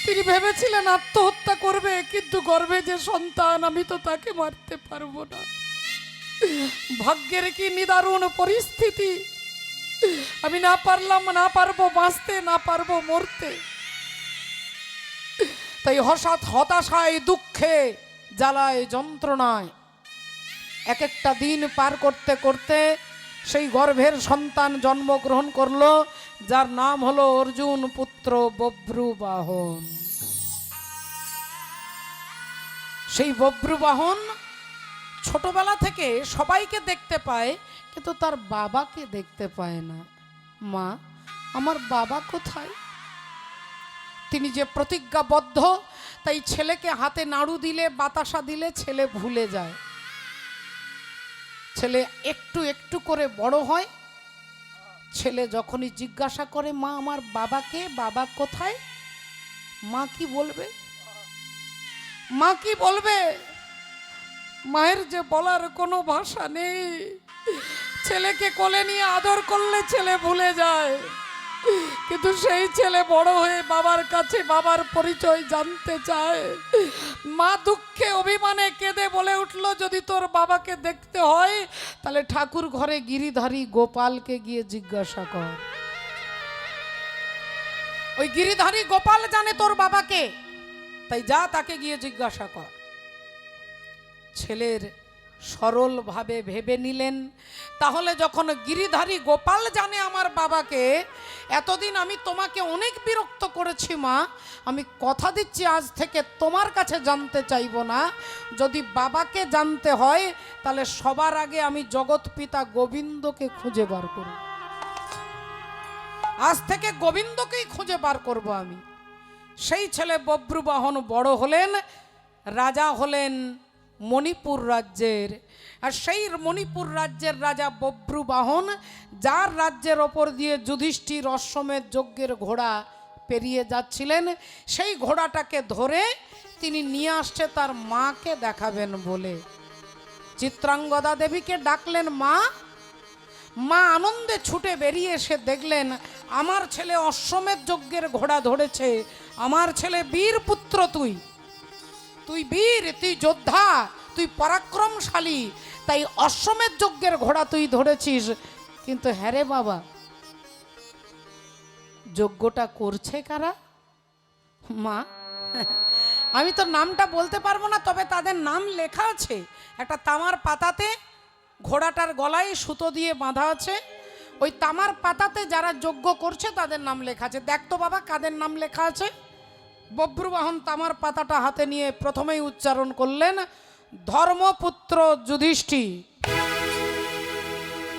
তিনি ভেবেছিলেন আত্মহত্যা করবে, কিন্তু গর্ভে যে সন্তান আমি তো তাকে মারতে পারবো না। ভাগ্যের কি নিদারুণ পরিস্থিতি, আমি না পারলাম, না পারবো বাঁচতে, না পারবো মরতে। তাই হতাশায়, দুঃখে, জ্বালায়, যন্ত্রণায় এক একটা দিন পার করতে করতে সেই গর্ভের সন্তান জন্মগ্রহণ করলো, যার নাম হলো অর্জুন পুত্র বভ্রুবাহন। সেই বভ্রুবাহন ছোটবেলা থেকে সবাইকে দেখতে পায়, কিন্তু তার বাবাকে দেখতে পায় না। মা, আমার বাবা কোথায়? তিনি যে প্রতিজ্ঞাবদ্ধ, তাই ছেলেকে হাতে নাড়ু দিলে, বাতাসা দিলে ছেলে ভুলে যায়। ছেলে একটু একটু করে বড় হয়। ছেলে যখনই জিজ্ঞাসা করে, মা আমার বাবাকে, বাবা কোথায়? মা কি বলবে? মা কি বলবে? মায়ের যে বলার কোনো ভাষা নেই। ছেলেকে কোলে নিয়ে আদর করলে ছেলে ভুলে যায়, কিন্তু সেই ছেলে বড় হয়ে বাবার কাছে বাবার পরিচয় জানতে চায়। মা দুঃখে অভিমানে কেঁদে বলে উঠলো, যদি তোর বাবাকে দেখতে হয় তাহলে ঠাকুর ঘরে গিরিধারী গোপালকে গিয়ে জিজ্ঞাসা কর। ওই গিরিধারী গোপাল জানে তোর বাবাকে, তাই যা তাকে গিয়ে জিজ্ঞাসা কর। ছেলের সরলভাবে ভেবে নিলেন। তাহলে যখন গিরিধারী গোপাল জানে আমার বাবাকে, এতদিন আমি তোমাকে অনেক বিরক্ত করেছি মা, আমি কথা দিচ্ছি আজ থেকে তোমার কাছে জানতে চাইবো না। যদি বাবাকে জানতে হয় তাহলে সবার আগে আমি জগৎ পিতা গোবিন্দকে খুঁজে বার করব। আজ থেকে গোবিন্দকেই খুঁজে বার করব আমি। সেই ছেলে বব্রুবাহন বড় হলেন, রাজা হলেন মণিপুর রাজ্যের। আর সেই মণিপুর রাজ্যের রাজা বব্রুবাহন, যার রাজ্যের ওপর দিয়ে যুধিষ্ঠির অশ্বমেধ যজ্ঞের ঘোড়া পেরিয়ে যাচ্ছিলেন, সেই ঘোড়াটাকে ধরে তিনি নিয়ে আসছে তার মাকে দেখাবেন বলে। চিত্রাঙ্গদা দেবীকে ডাকলেন মা। মা আনন্দে ছুটে বেরিয়ে এসে দেখলেন আমার ছেলে অশ্বমেধ যজ্ঞের ঘোড়া ধরেছে। আমার ছেলে বীর পুত্র, তুই বীর, তুই যোদ্ধা, তুই পরাক্রমশালী, তাই অশ্বমেধ যজ্ঞের ঘোড়া তুই ধরেছিস। কিন্তু হ্যাঁ রে বাবা, যজ্ঞটা করছে কারা? মা, আমি তো নামটা বলতে পারবো না, তবে তাদের নাম লেখা আছে একটা তামার পাতাতে। ঘোড়াটার গলায় সুতো দিয়ে বাঁধা আছে। ওই তামার পাতাতে যারা যজ্ঞ করছে তাদের নাম লেখা আছে। দেখ তো বাবা কাদের নাম লেখা আছে। বব্রুবাহন তামার পাতাটা হাতে নিয়ে প্রথমেই উচ্চারণ করলেন ধর্মপুত্র যুধিষ্ঠির।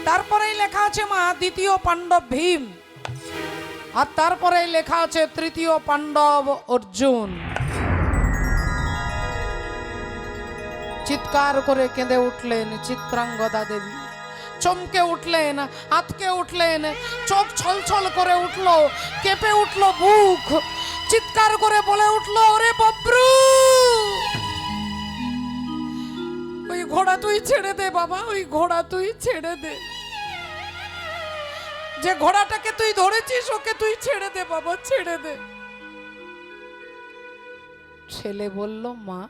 তারপরেই লেখা আছে মা দ্বিতীয় পাণ্ডব ভীম, আর তারপরেই লেখা আছে তৃতীয় পাণ্ডব অর্জুন। চিৎকার করে কেঁদে উঠলেন চিত্রাঙ্গদা দেবী, চমকে উঠলেন, আতকে উঠলেন, চোখ ছলছল করে উঠলো, কেঁপে উঠলো বুক, চিৎকার করে বলে উঠলো ওরে বব্রু, ওই ঘোড়া তুই ছেড়ে দে বাবা, ওই ঘোড়া তুই ছেড়ে দে, যে ঘোড়াটাকে তুই ধরেছিস ওকে তুই ছেড়ে দে বাবা, ছেড়ে দে। ছেলে বলল মা,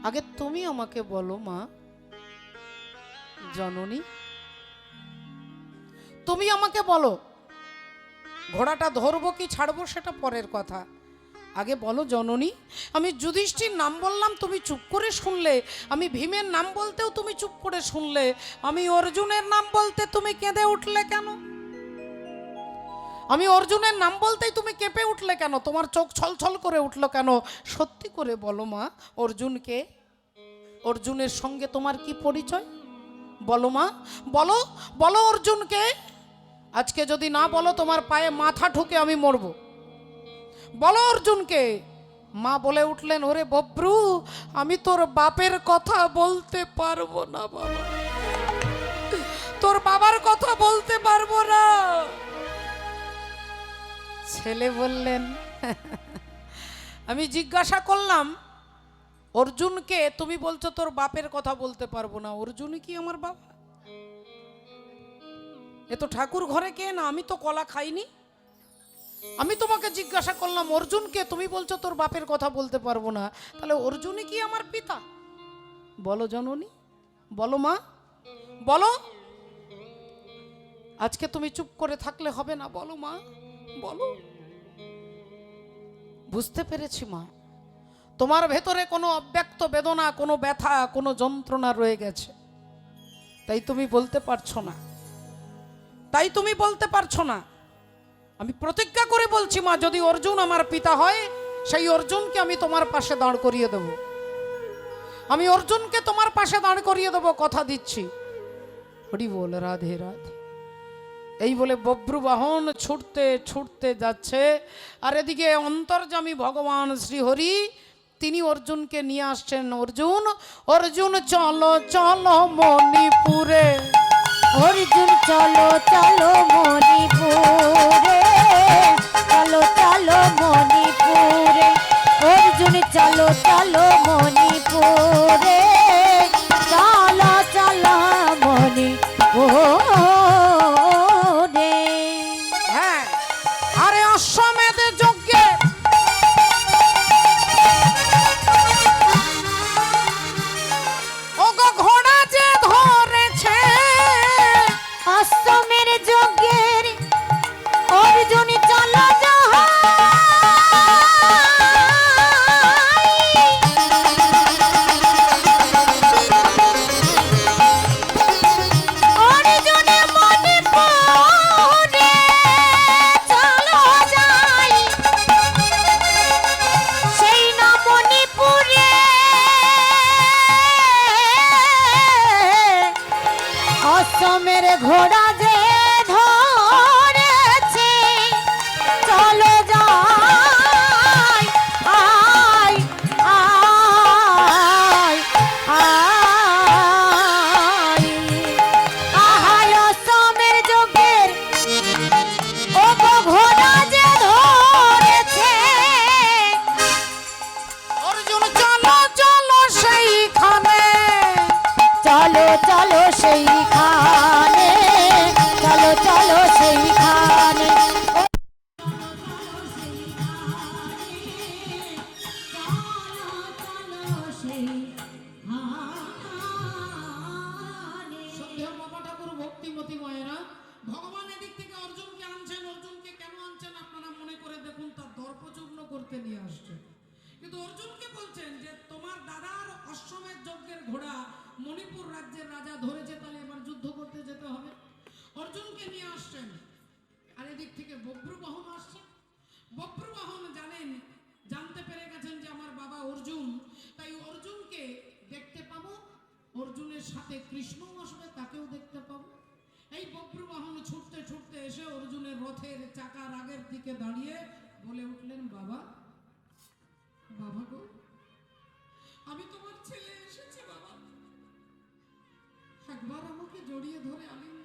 আগে তুমি আমাকে বলো মা, জননী তুমি আমাকে বলো ঘোড়াটা ধরবো কি ছাড়বো সেটা পরের কথা। আগে বলো জননী, আমি যুধিষ্ঠির নাম বললাম তুমি চুপ করে শুনলে, আমি ভীমের নাম বলতেও তুমি চুপ করে শুনলে, আমি অর্জুনের নাম বলতে তুমি কেঁদে উঠলে কেন? আমি অর্জুনের নাম বলতেই তুমি কেঁপে উঠলে কেন? তোমার চোখ ছলছল করে উঠলো কেন? সত্যি করে বলো মা, অর্জুনকে, অর্জুনের সঙ্গে তোমার কি পরিচয়? বলো মা, বলো বলো অর্জুনকে। আজকে যদি না বলো তোমার পায়ে মাথা ঠুকে আমি মরব। বলো অর্জুনকে। মা বলে উঠলেন ওরে বব্রু, আমি তোর বাপের কথা বলতে পারবো না বাবা, তোর বাবার কথা বলতে পারবো না। ছেলে বললেন আমি জিজ্ঞাসা করলাম অর্জুনকে, তুমি বলছো তোর বাপের কথা বলতে পারবো না, অর্জুন কি আমার বাবা? এ তো ঠাকুর ঘরে কে না, আমি তো কলা খাইনি। আমি তোমাকে জিজ্ঞাসা করলাম অর্জুনকে, তুমি বলছো তোর বাপের কথা বলতে পারবো না, তাহলে অর্জুনই কি আমার পিতা? বলো জননী, বলো মা, বলো। আজকে তুমি চুপ করে থাকলে হবে না, বলো মা, বলো। বুঝতে পেরেছি মা, তোমার ভেতরে কোনো অব্যক্ত বেদনা, কোনো ব্যথা, কোনো যন্ত্রণা রয়ে গেছে, তাই তুমি বলতে পারছো না, তাই তুমি বলতে পারছো না। আমি প্রতিজ্ঞা করে বলছি মা, যদি অর্জুন আমার পিতা হয়, সেই অর্জুনকে আমি তোমার পাশে দাঁড় করিয়ে দেব, আমি অর্জুনকে তোমার পাশে দাঁড় করিয়ে দেব, কথা দিচ্ছি। হরি বল, রাধে রাধে। এই বলে বব্রুবাহন ছুটতে ছুটতে যাচ্ছে, আর এদিকে অন্তর্যামী ভগবান শ্রীহরি তিনি অর্জুনকে নিয়ে আসছেন। অর্জুন, অর্জুন চলো চলো মণিপুরে, অর্জুন চলো চলো মণিপুরে, চলো চলো মণিপুরে, অর্জুন চলো চলো মণিপুরে, চলো চলো মণিপুরে। হ্যাঁ, আরে অশ্বমেধ যজ্ঞে ওগো ঘোড়া যে ধরেছে, অশ্বমের যজ্ঞের বাবা অর্জুন, তাই অর্জুনকে দেখতে পাবো, অর্জুনের সাথে কৃষ্ণও আসবে, তাকেও দেখতে পাবো। এই বব্রবাহন ছুটতে ছুটতে এসে অর্জুনের রথের চাকার আগের দিকে দাঁড়িয়ে বলে উঠলেন, বাবা, বাবা গো, আমি তোমার ছেলে এসেছি বাবা, একবার আমাকে জড়িয়ে ধরে আলিঙ্গন